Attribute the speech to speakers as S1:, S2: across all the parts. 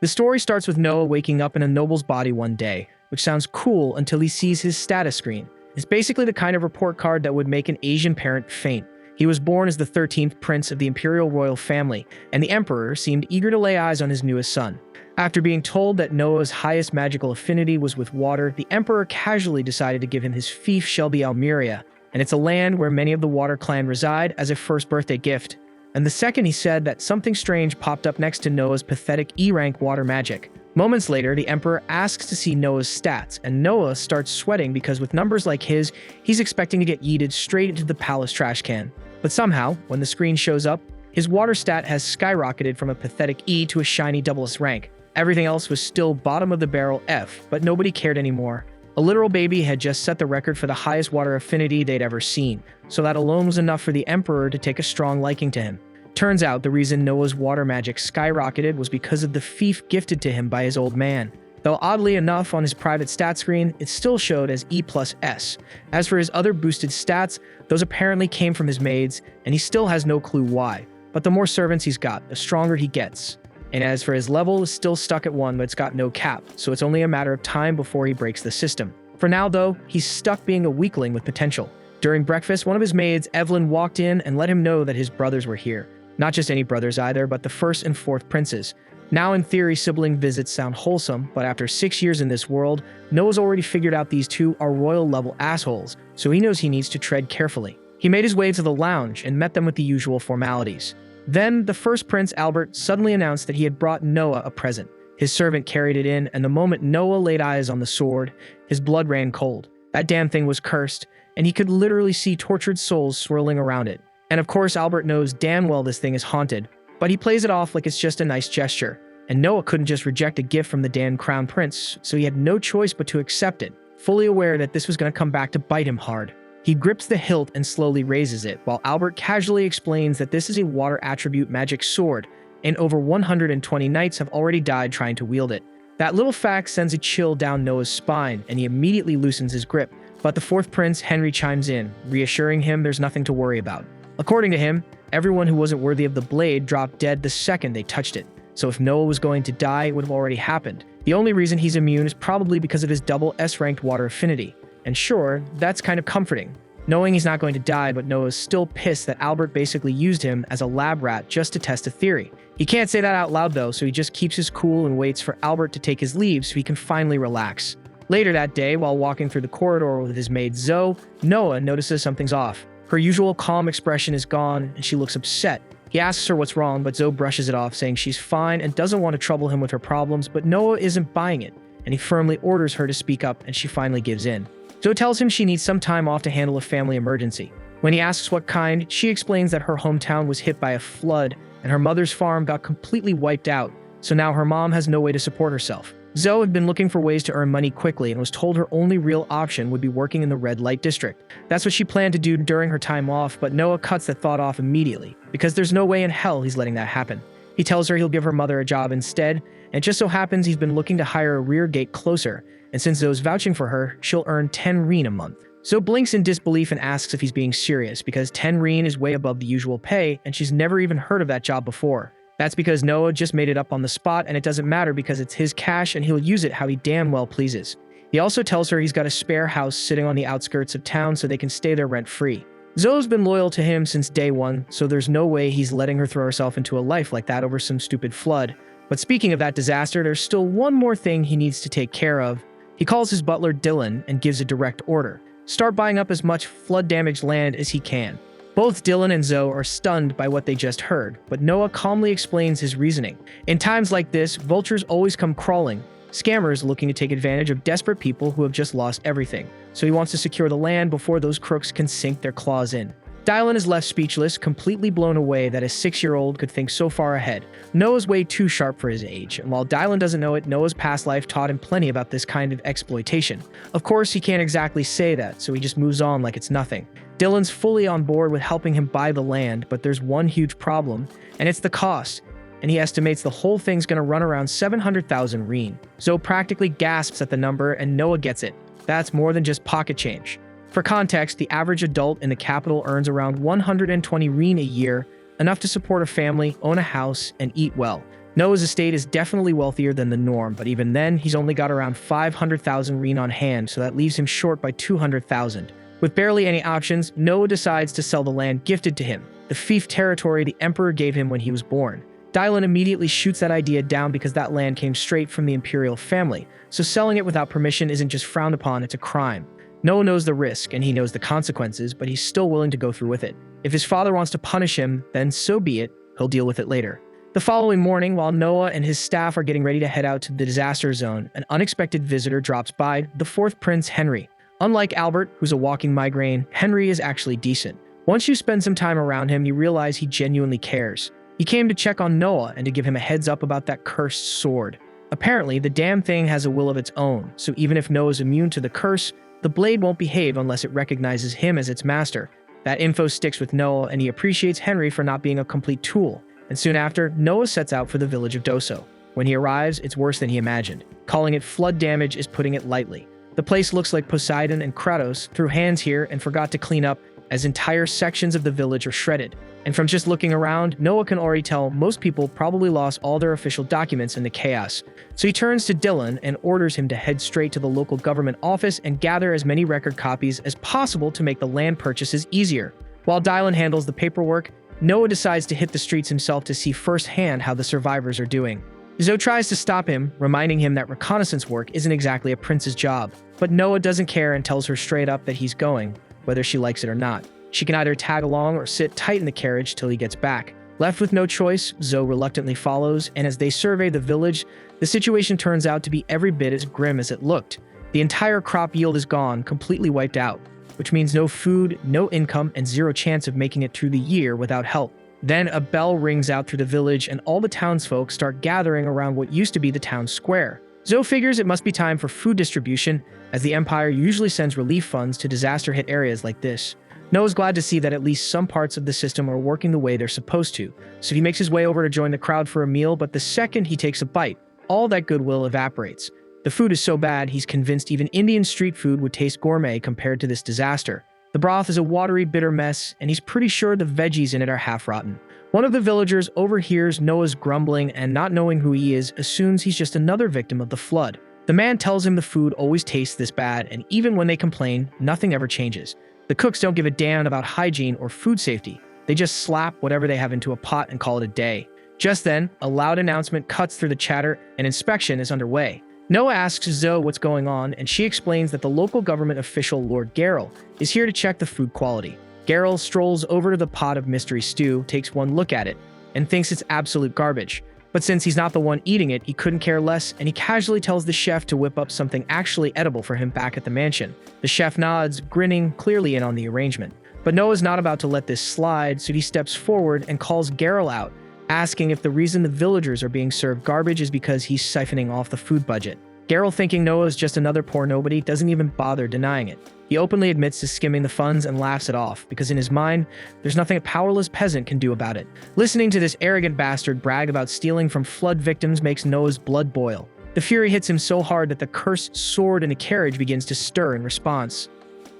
S1: The story starts with Noah waking up in a noble's body one day, which sounds cool until he sees his status screen. It's basically the kind of report card that would make an Asian parent faint. He was born as the 13th prince of the imperial royal family, and the emperor seemed eager to lay eyes on his newest son. After being told that Noah's highest magical affinity was with water, the emperor casually decided to give him his fief Shelby Almeria, and it's a land where many of the Water clan reside, as a first birthday gift. And the second he said that, something strange popped up next to Noah's pathetic E-rank water magic. Moments later, the emperor asks to see Noah's stats, and Noah starts sweating because with numbers like his, he's expecting to get yeeted straight into the palace trash can. But somehow, when the screen shows up, his water stat has skyrocketed from a pathetic E to a shiny S rank. Everything else was still bottom of the barrel F, but nobody cared anymore. A literal baby had just set the record for the highest water affinity they'd ever seen, so that alone was enough for the emperor to take a strong liking to him. Turns out the reason Noah's water magic skyrocketed was because of the fief gifted to him by his old man. Though oddly enough, on his private stat screen, it still showed as E+S. As for his other boosted stats, those apparently came from his maids, and he still has no clue why. But the more servants he's got, the stronger he gets. And as for his level, it's still stuck at 1, but it's got no cap, so it's only a matter of time before he breaks the system. For now, though, he's stuck being a weakling with potential. During breakfast, one of his maids, Evelyn, walked in and let him know that his brothers were here. Not just any brothers either, but the 1st and 4th princes. Now, in theory, sibling visits sound wholesome, but after 6 years in this world, Noah's already figured out these two are royal-level assholes, so he knows he needs to tread carefully. He made his way to the lounge and met them with the usual formalities. Then, the 1st prince, Albert, suddenly announced that he had brought Noah a present. His servant carried it in, and the moment Noah laid eyes on the sword, his blood ran cold. That damn thing was cursed, and he could literally see tortured souls swirling around it. And of course, Albert knows damn well this thing is haunted, but he plays it off like it's just a nice gesture. And Noah couldn't just reject a gift from the Dan Crown Prince, so he had no choice but to accept it, fully aware that this was going to come back to bite him hard. He grips the hilt and slowly raises it, while Albert casually explains that this is a water attribute magic sword, and over 120 knights have already died trying to wield it. That little fact sends a chill down Noah's spine, and he immediately loosens his grip. But the 4th prince, Henry, chimes in, reassuring him there's nothing to worry about. According to him, everyone who wasn't worthy of the blade dropped dead the second they touched it. So if Noah was going to die, it would have already happened. The only reason he's immune is probably because of his double S-ranked water affinity. And sure, that's kind of comforting, knowing he's not going to die, but Noah's still pissed that Albert basically used him as a lab rat just to test a theory. He can't say that out loud though, so he just keeps his cool and waits for Albert to take his leave so he can finally relax. Later that day, while walking through the corridor with his maid Zoe, Noah notices something's off. Her usual calm expression is gone, and she looks upset. He asks her what's wrong, but Zoe brushes it off, saying she's fine and doesn't want to trouble him with her problems, but Noah isn't buying it, and he firmly orders her to speak up, and she finally gives in. Zoe tells him she needs some time off to handle a family emergency. When he asks what kind, she explains that her hometown was hit by a flood, and her mother's farm got completely wiped out, so now her mom has no way to support herself. Zoe had been looking for ways to earn money quickly and was told her only real option would be working in the red light district. That's what she planned to do during her time off, but Noah cuts that thought off immediately, because there's no way in hell he's letting that happen. He tells her he'll give her mother a job instead, and it just so happens he's been looking to hire a rear gate closer, and since Zoe's vouching for her, she'll earn 10 reen a month. Zoe blinks in disbelief and asks if he's being serious, because 10 reen is way above the usual pay, and she's never even heard of that job before. That's because Noah just made it up on the spot, and it doesn't matter because it's his cash and he'll use it how he damn well pleases. He also tells her he's got a spare house sitting on the outskirts of town so they can stay there rent-free. Zoe's been loyal to him since day one, so there's no way he's letting her throw herself into a life like that over some stupid flood. But speaking of that disaster, there's still one more thing he needs to take care of. He calls his butler Dylan and gives a direct order. Start buying up as much flood-damaged land as he can. Both Dylan and Zoe are stunned by what they just heard, but Noah calmly explains his reasoning. In times like this, vultures always come crawling, scammers looking to take advantage of desperate people who have just lost everything. So he wants to secure the land before those crooks can sink their claws in. Dylan is left speechless, completely blown away that a 6-year-old could think so far ahead. Noah's way too sharp for his age, and while Dylan doesn't know it, Noah's past life taught him plenty about this kind of exploitation. Of course, he can't exactly say that, so he just moves on like it's nothing. Dylan's fully on board with helping him buy the land, but there's one huge problem, and it's the cost, and he estimates the whole thing's gonna run around 700,000 reen. Zoe practically gasps at the number, and Noah gets it. That's more than just pocket change. For context, the average adult in the capital earns around 120 reen a year, enough to support a family, own a house, and eat well. Noah's estate is definitely wealthier than the norm, but even then, he's only got around 500,000 reen on hand, so that leaves him short by 200,000. With barely any options, Noah decides to sell the land gifted to him, the fief territory the emperor gave him when he was born. Dylan immediately shoots that idea down because that land came straight from the imperial family, so selling it without permission isn't just frowned upon, it's a crime. Noah knows the risk and he knows the consequences, but he's still willing to go through with it. If his father wants to punish him, then so be it, he'll deal with it later. The following morning, while Noah and his staff are getting ready to head out to the disaster zone, an unexpected visitor drops by, the fourth prince, Henry. Unlike Albert, who's a walking migraine, Henry is actually decent. Once you spend some time around him, you realize he genuinely cares. He came to check on Noah and to give him a heads up about that cursed sword. Apparently, the damn thing has a will of its own, so even if Noah's immune to the curse, the blade won't behave unless it recognizes him as its master. That info sticks with Noah, and he appreciates Henry for not being a complete tool. And soon after, Noah sets out for the village of Doso. When he arrives, it's worse than he imagined. Calling it flood damage is putting it lightly. The place looks like Poseidon and Kratos threw hands here and forgot to clean up, as entire sections of the village are shredded. And from just looking around, Noah can already tell most people probably lost all their official documents in the chaos. So he turns to Dylan and orders him to head straight to the local government office and gather as many record copies as possible to make the land purchases easier. While Dylan handles the paperwork, Noah decides to hit the streets himself to see firsthand how the survivors are doing. Zoe tries to stop him, reminding him that reconnaissance work isn't exactly a prince's job. But Noah doesn't care and tells her straight up that he's going, whether she likes it or not. She can either tag along or sit tight in the carriage till he gets back. Left with no choice, Zoe reluctantly follows, and as they survey the village, the situation turns out to be every bit as grim as it looked. The entire crop yield is gone, completely wiped out, which means no food, no income, and zero chance of making it through the year without help. Then a bell rings out through the village and all the townsfolk start gathering around what used to be the town square. Zoe figures it must be time for food distribution, as the Empire usually sends relief funds to disaster-hit areas like this. Noah's glad to see that at least some parts of the system are working the way they're supposed to, so he makes his way over to join the crowd for a meal, but the second he takes a bite, all that goodwill evaporates. The food is so bad, he's convinced even Indian street food would taste gourmet compared to this disaster. The broth is a watery, bitter mess, and he's pretty sure the veggies in it are half-rotten. One of the villagers overhears Noah's grumbling and, not knowing who he is, assumes he's just another victim of the flood. The man tells him the food always tastes this bad, and even when they complain, nothing ever changes. The cooks don't give a damn about hygiene or food safety. They just slap whatever they have into a pot and call it a day. Just then, a loud announcement cuts through the chatter, and inspection is underway. Noah asks Zoe what's going on, and she explains that the local government official, Lord Garrel, is here to check the food quality. Garrel strolls over to the pot of mystery stew, takes one look at it, and thinks it's absolute garbage. But since he's not the one eating it, he couldn't care less, and he casually tells the chef to whip up something actually edible for him back at the mansion. The chef nods, grinning, clearly in on the arrangement. But Noah's not about to let this slide, so he steps forward and calls Garrel out, asking if the reason the villagers are being served garbage is because he's siphoning off the food budget. Garrel, thinking Noah is just another poor nobody, doesn't even bother denying it. He openly admits to skimming the funds and laughs it off, because in his mind, there's nothing a powerless peasant can do about it. Listening to this arrogant bastard brag about stealing from flood victims makes Noah's blood boil. The fury hits him so hard that the cursed sword in the carriage begins to stir in response.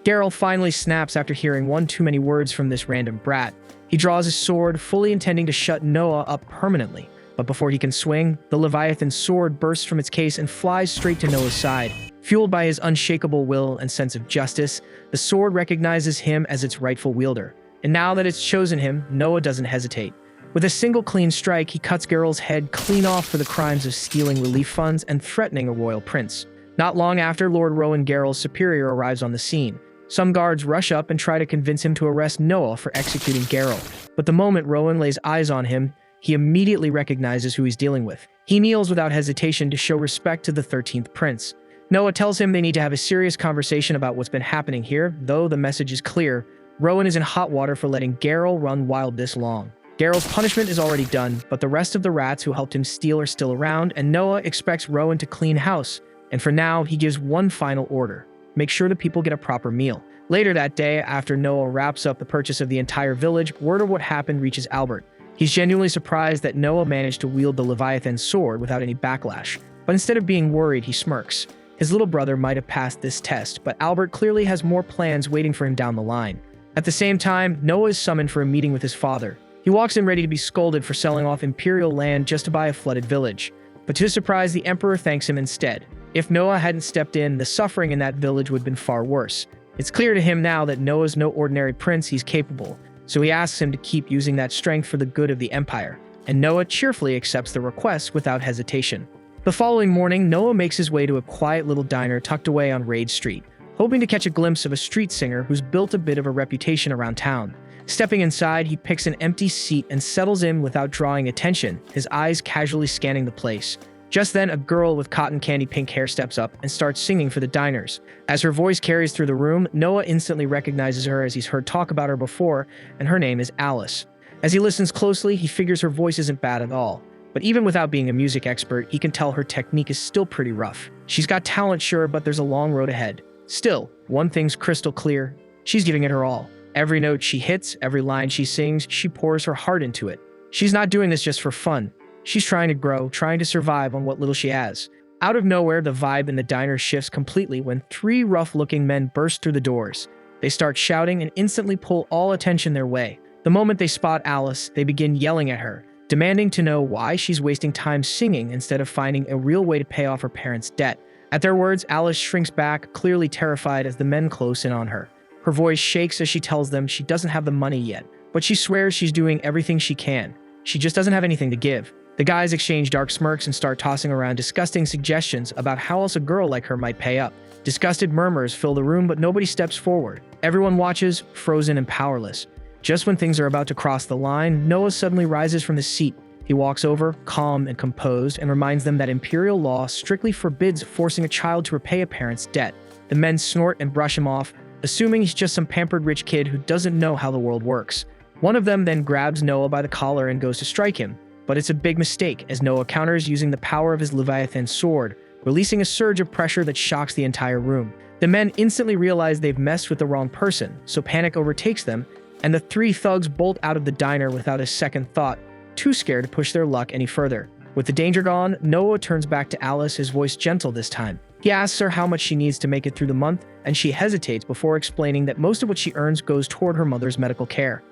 S1: Garrel finally snaps after hearing one too many words from this random brat. He draws his sword, fully intending to shut Noah up permanently. But before he can swing, the Leviathan's sword bursts from its case and flies straight to Noah's side. Fueled by his unshakable will and sense of justice, the sword recognizes him as its rightful wielder. And now that it's chosen him, Noah doesn't hesitate. With a single clean strike, he cuts Garrel's head clean off for the crimes of stealing relief funds and threatening a royal prince. Not long after, Lord Rowan, Garrel's superior, arrives on the scene. Some guards rush up and try to convince him to arrest Noah for executing Garrel. But the moment Rowan lays eyes on him, he immediately recognizes who he's dealing with. He kneels without hesitation to show respect to the 13th prince. Noah tells him they need to have a serious conversation about what's been happening here, though the message is clear. Rowan is in hot water for letting Garrel run wild this long. Garrel's punishment is already done, but the rest of the rats who helped him steal are still around, and Noah expects Rowan to clean house. And for now, he gives one final order. Make sure the people get a proper meal. Later that day, after Noah wraps up the purchase of the entire village, word of what happened reaches Albert. He's genuinely surprised that Noah managed to wield the Leviathan's sword without any backlash. But instead of being worried, he smirks. His little brother might have passed this test, but Albert clearly has more plans waiting for him down the line. At the same time, Noah is summoned for a meeting with his father. He walks in ready to be scolded for selling off imperial land just to buy a flooded village. But to his surprise, the emperor thanks him instead. If Noah hadn't stepped in, the suffering in that village would have been far worse. It's clear to him now that Noah's no ordinary prince, he's capable, so he asks him to keep using that strength for the good of the empire, and Noah cheerfully accepts the request without hesitation. The following morning, Noah makes his way to a quiet little diner tucked away on Raid Street, hoping to catch a glimpse of a street singer who's built a bit of a reputation around town. Stepping inside, he picks an empty seat and settles in without drawing attention, his eyes casually scanning the place. Just then, a girl with cotton candy pink hair steps up and starts singing for the diners. As her voice carries through the room, Noah instantly recognizes her as he's heard talk about her before, and her name is Alice. As he listens closely, he figures her voice isn't bad at all. But even without being a music expert, he can tell her technique is still pretty rough. She's got talent, sure, but there's a long road ahead. Still, one thing's crystal clear. She's giving it her all. Every note she hits, every line she sings, she pours her heart into it. She's not doing this just for fun. She's trying to grow, trying to survive on what little she has. Out of nowhere, the vibe in the diner shifts completely when three rough-looking men burst through the doors. They start shouting and instantly pull all attention their way. The moment they spot Alice, they begin yelling at her, demanding to know why she's wasting time singing instead of finding a real way to pay off her parents' debt. At their words, Alice shrinks back, clearly terrified as the men close in on her. Her voice shakes as she tells them she doesn't have the money yet, but she swears she's doing everything she can. She just doesn't have anything to give. The guys exchange dark smirks and start tossing around disgusting suggestions about how else a girl like her might pay up. Disgusted murmurs fill the room, but nobody steps forward. Everyone watches, frozen and powerless. Just when things are about to cross the line, Noah suddenly rises from his seat. He walks over, calm and composed, and reminds them that imperial law strictly forbids forcing a child to repay a parent's debt. The men snort and brush him off, assuming he's just some pampered rich kid who doesn't know how the world works. One of them then grabs Noah by the collar and goes to strike him. But it's a big mistake, as Noah counters using the power of his Leviathan sword, releasing a surge of pressure that shocks the entire room. The men instantly realize they've messed with the wrong person, so panic overtakes them, and the three thugs bolt out of the diner without a second thought, too scared to push their luck any further. With the danger gone, Noah turns back to Alice, his voice gentle this time. He asks her how much she needs to make it through the month, and she hesitates before explaining that most of what she earns goes toward her mother's medical care.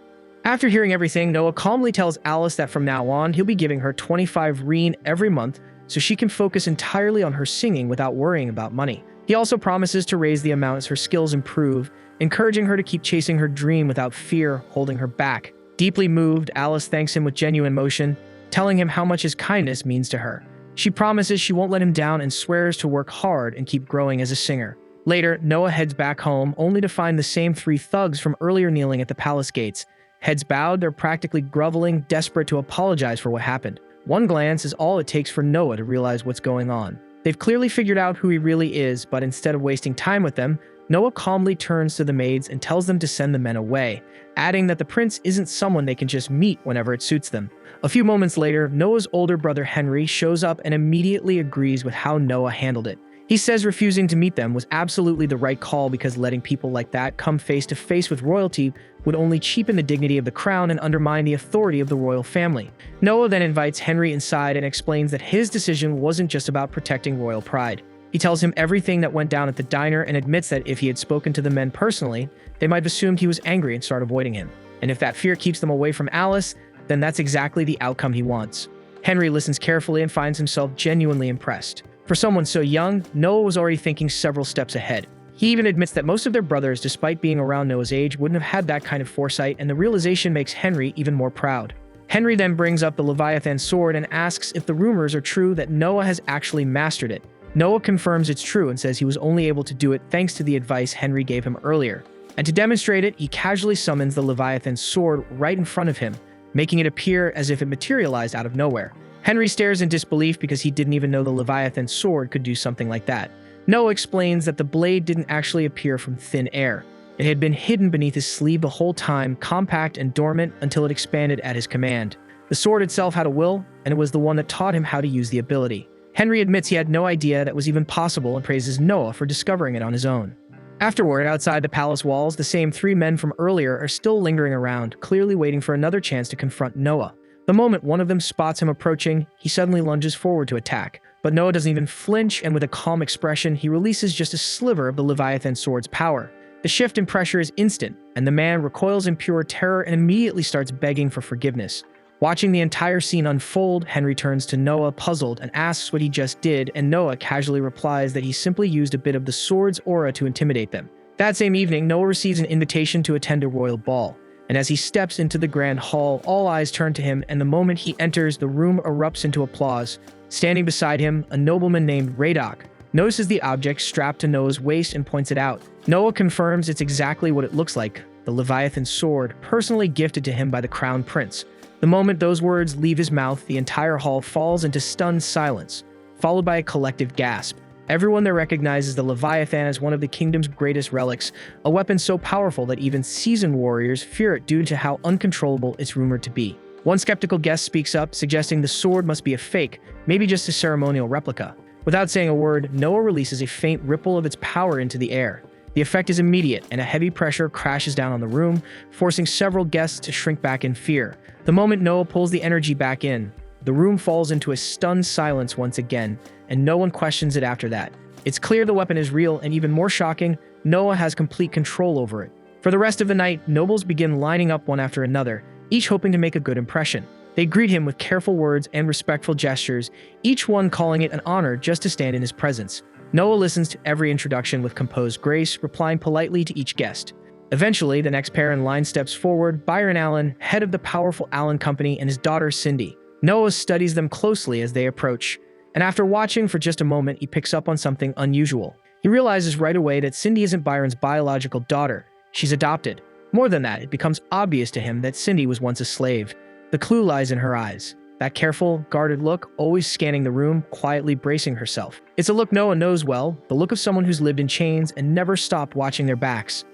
S1: After hearing everything, Noah calmly tells Alice that from now on, he'll be giving her 25 rein every month so she can focus entirely on her singing without worrying about money. He also promises to raise the amount as her skills improve, encouraging her to keep chasing her dream without fear holding her back. Deeply moved, Alice thanks him with genuine emotion, telling him how much his kindness means to her. She promises she won't let him down and swears to work hard and keep growing as a singer. Later, Noah heads back home, only to find the same three thugs from earlier kneeling at the palace gates. Heads bowed, they're practically groveling, desperate to apologize for what happened. One glance is all it takes for Noah to realize what's going on. They've clearly figured out who he really is, but instead of wasting time with them, Noah calmly turns to the maids and tells them to send the men away, adding that the prince isn't someone they can just meet whenever it suits them. A few moments later, Noah's older brother Henry shows up and immediately agrees with how Noah handled it. He says refusing to meet them was absolutely the right call because letting people like that come face to face with royalty would only cheapen the dignity of the crown and undermine the authority of the royal family. Noah then invites Henry inside and explains that his decision wasn't just about protecting royal pride. He tells him everything that went down at the diner and admits that if he had spoken to the men personally, they might have assumed he was angry and start avoiding him. And if that fear keeps them away from Alice, then that's exactly the outcome he wants. Henry listens carefully and finds himself genuinely impressed. For someone so young, Noah was already thinking several steps ahead. He even admits that most of their brothers, despite being around Noah's age, wouldn't have had that kind of foresight, and the realization makes Henry even more proud. Henry then brings up the Leviathan sword and asks if the rumors are true that Noah has actually mastered it. Noah confirms it's true and says he was only able to do it thanks to the advice Henry gave him earlier. And to demonstrate it, he casually summons the Leviathan sword right in front of him, making it appear as if it materialized out of nowhere. Henry stares in disbelief because he didn't even know the Leviathan sword could do something like that. Noah explains that the blade didn't actually appear from thin air. It had been hidden beneath his sleeve the whole time, compact and dormant until it expanded at his command. The sword itself had a will, and it was the one that taught him how to use the ability. Henry admits he had no idea that was even possible and praises Noah for discovering it on his own. Afterward, outside the palace walls, the same three men from earlier are still lingering around, clearly waiting for another chance to confront Noah. The moment one of them spots him approaching, he suddenly lunges forward to attack. But Noah doesn't even flinch, and with a calm expression, he releases just a sliver of the Leviathan sword's power. The shift in pressure is instant, and the man recoils in pure terror and immediately starts begging for forgiveness. Watching the entire scene unfold, Henry turns to Noah puzzled and asks what he just did, and Noah casually replies that he simply used a bit of the sword's aura to intimidate them. That same evening, Noah receives an invitation to attend a royal ball, and as he steps into the grand hall, all eyes turn to him, and the moment he enters, the room erupts into applause. Standing beside him, a nobleman named Radok notices the object strapped to Noah's waist and points it out. Noah confirms it's exactly what it looks like, the Leviathan sword, personally gifted to him by the crown prince. The moment those words leave his mouth, the entire hall falls into stunned silence, followed by a collective gasp. Everyone there recognizes the Leviathan as one of the kingdom's greatest relics, a weapon so powerful that even seasoned warriors fear it due to how uncontrollable it's rumored to be. One skeptical guest speaks up, suggesting the sword must be a fake, maybe just a ceremonial replica. Without saying a word, Noah releases a faint ripple of its power into the air. The effect is immediate, and a heavy pressure crashes down on the room, forcing several guests to shrink back in fear. The moment Noah pulls the energy back in, the room falls into a stunned silence once again, and no one questions it after that. It's clear the weapon is real, and even more shocking, Noah has complete control over it. For the rest of the night, nobles begin lining up one after another, each hoping to make a good impression. They greet him with careful words and respectful gestures, each one calling it an honor just to stand in his presence. Noah listens to every introduction with composed grace, replying politely to each guest. Eventually, the next pair in line steps forward, Byron Allen, head of the powerful Allen Company, and his daughter Cindy. Noah studies them closely as they approach, and after watching for just a moment, he picks up on something unusual. He realizes right away that Cindy isn't Byron's biological daughter. She's adopted. More than that, it becomes obvious to him that Cindy was once a slave. The clue lies in her eyes. That careful, guarded look, always scanning the room, quietly bracing herself. It's a look Noah knows well, the look of someone who's lived in chains and never stopped watching their backs.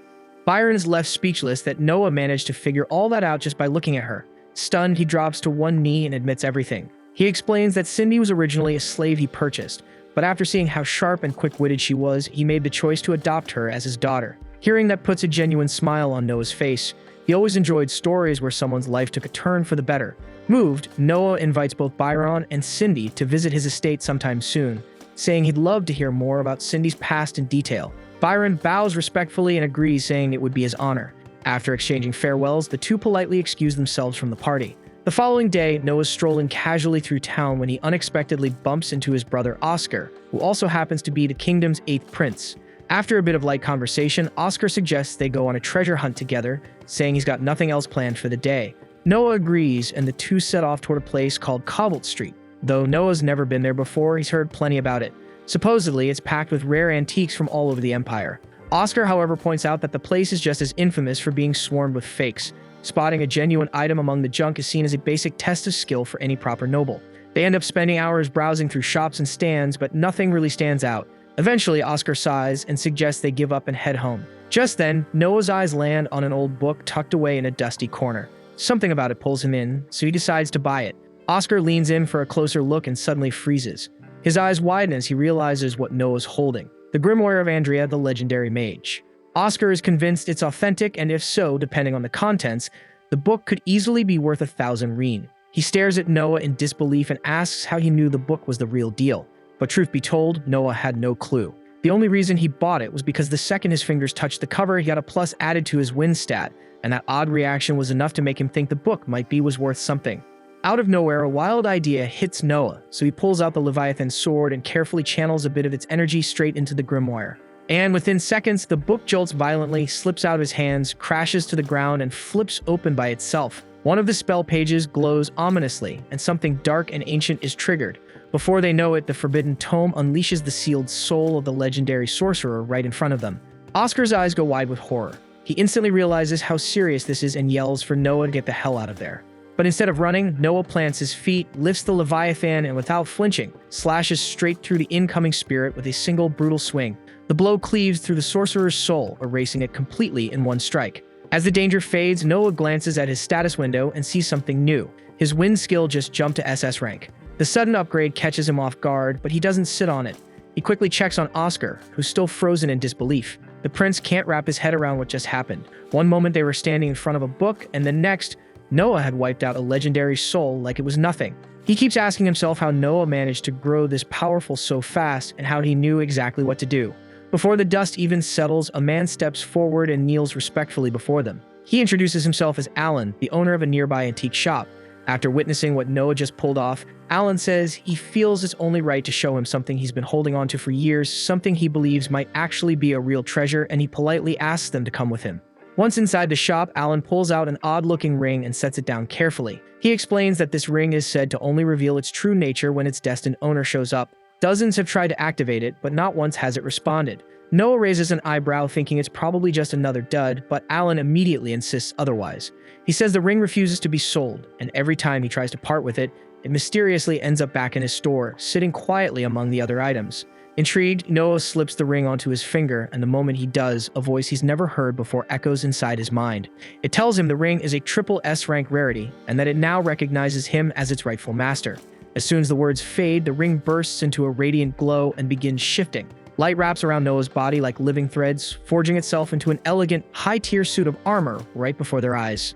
S1: Byron is left speechless that Noah managed to figure all that out just by looking at her. Stunned, he drops to one knee and admits everything. He explains that Cindy was originally a slave he purchased, but after seeing how sharp and quick-witted she was, he made the choice to adopt her as his daughter. Hearing that puts a genuine smile on Noah's face. He always enjoyed stories where someone's life took a turn for the better. Moved, Noah invites both Byron and Cindy to visit his estate sometime soon, saying he'd love to hear more about Cindy's past in detail. Byron bows respectfully and agrees, saying it would be his honor. After exchanging farewells, the two politely excuse themselves from the party. The following day, Noah's strolling casually through town when he unexpectedly bumps into his brother Oscar, who also happens to be the kingdom's 8th prince. After a bit of light conversation, Oscar suggests they go on a treasure hunt together, saying he's got nothing else planned for the day. Noah agrees, and the two set off toward a place called Cobalt Street. Though Noah's never been there before, he's heard plenty about it. Supposedly, it's packed with rare antiques from all over the Empire. Oscar, however, points out that the place is just as infamous for being swarmed with fakes. Spotting a genuine item among the junk is seen as a basic test of skill for any proper noble. They end up spending hours browsing through shops and stands, but nothing really stands out. Eventually, Oscar sighs and suggests they give up and head home. Just then, Noah's eyes land on an old book tucked away in a dusty corner. Something about it pulls him in, so he decides to buy it. Oscar leans in for a closer look and suddenly freezes. His eyes widen as he realizes what Noah's holding: the grimoire of Andrea, the legendary mage. Oscar is convinced it's authentic, and if so, depending on the contents, the book could easily be worth 1,000 rein. He stares at Noah in disbelief and asks how he knew the book was the real deal. But truth be told, Noah had no clue. The only reason he bought it was because the second his fingers touched the cover, he got a plus added to his win stat, and that odd reaction was enough to make him think the book was worth something. Out of nowhere, a wild idea hits Noah, so he pulls out the Leviathan sword and carefully channels a bit of its energy straight into the grimoire. And within seconds, the book jolts violently, slips out of his hands, crashes to the ground, and flips open by itself. One of the spell pages glows ominously, and something dark and ancient is triggered. Before they know it, the forbidden tome unleashes the sealed soul of the legendary sorcerer right in front of them. Oscar's eyes go wide with horror. He instantly realizes how serious this is and yells for Noah to get the hell out of there. But instead of running, Noah plants his feet, lifts the Leviathan, and without flinching, slashes straight through the incoming spirit with a single brutal swing. The blow cleaves through the sorcerer's soul, erasing it completely in one strike. As the danger fades, Noah glances at his status window and sees something new. His wind skill just jumped to SS rank. The sudden upgrade catches him off guard, but he doesn't sit on it. He quickly checks on Oscar, who's still frozen in disbelief. The prince can't wrap his head around what just happened. One moment they were standing in front of a book, and the next, Noah had wiped out a legendary soul like it was nothing. He keeps asking himself how Noah managed to grow this powerful so fast and how he knew exactly what to do. Before the dust even settles, a man steps forward and kneels respectfully before them. He introduces himself as Alan, the owner of a nearby antique shop. After witnessing what Noah just pulled off, Alan says he feels it's only right to show him something he's been holding on to for years, something he believes might actually be a real treasure, and he politely asks them to come with him. Once inside the shop, Alan pulls out an odd-looking ring and sets it down carefully. He explains that this ring is said to only reveal its true nature when its destined owner shows up. Dozens have tried to activate it, but not once has it responded. Noah raises an eyebrow, thinking it's probably just another dud, but Alan immediately insists otherwise. He says the ring refuses to be sold, and every time he tries to part with it, it mysteriously ends up back in his store, sitting quietly among the other items. Intrigued, Noah slips the ring onto his finger, and the moment he does, a voice he's never heard before echoes inside his mind. It tells him the ring is a triple S rank rarity, and that it now recognizes him as its rightful master. As soon as the words fade, the ring bursts into a radiant glow and begins shifting. Light wraps around Noah's body like living threads, forging itself into an elegant, high-tier suit of armor right before their eyes.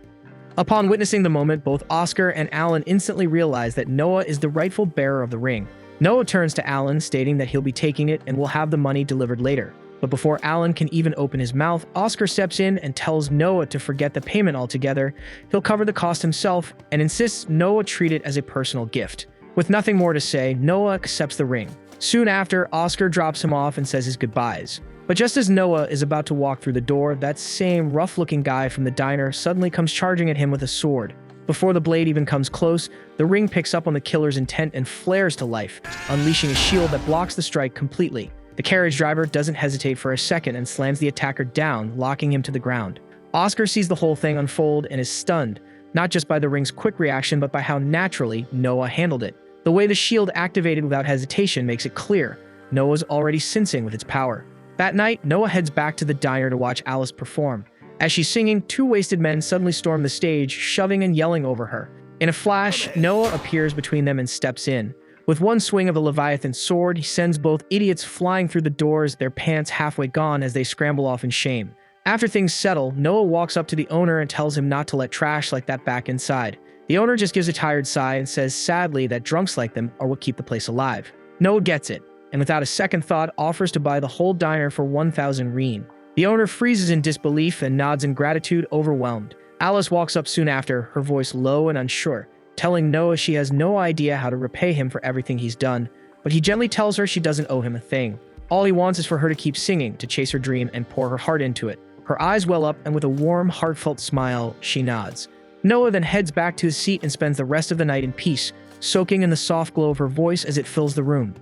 S1: Upon witnessing the moment, both Oscar and Alan instantly realize that Noah is the rightful bearer of the ring. Noah turns to Alan, stating that he'll be taking it and will have the money delivered later. But before Alan can even open his mouth, Oscar steps in and tells Noah to forget the payment altogether. He'll cover the cost himself and insists Noah treat it as a personal gift. With nothing more to say, Noah accepts the ring. Soon after, Oscar drops him off and says his goodbyes. But just as Noah is about to walk through the door, that same rough-looking guy from the diner suddenly comes charging at him with a sword. Before the blade even comes close, the ring picks up on the killer's intent and flares to life, unleashing a shield that blocks the strike completely. The carriage driver doesn't hesitate for a second and slams the attacker down, locking him to the ground. Oscar sees the whole thing unfold and is stunned, not just by the ring's quick reaction, but by how naturally Noah handled it. The way the shield activated without hesitation makes it clear Noah's already sensing with its power. That night, Noah heads back to the diner to watch Alice perform. As she's singing, two wasted men suddenly storm the stage, shoving and yelling over her. In a flash, Noah appears between them and steps in. With one swing of the Leviathan's sword, he sends both idiots flying through the doors, their pants halfway gone as they scramble off in shame. After things settle, Noah walks up to the owner and tells him not to let trash like that back inside. The owner just gives a tired sigh and says sadly that drunks like them are what keep the place alive. Noah gets it, and without a second thought offers to buy the whole diner for 1,000 reen. The owner freezes in disbelief and nods in gratitude, overwhelmed. Alice walks up soon after, her voice low and unsure, telling Noah she has no idea how to repay him for everything he's done, but he gently tells her she doesn't owe him a thing. All he wants is for her to keep singing, to chase her dream and pour her heart into it. Her eyes well up, and with a warm, heartfelt smile, she nods. Noah then heads back to his seat and spends the rest of the night in peace, soaking in the soft glow of her voice as it fills the room.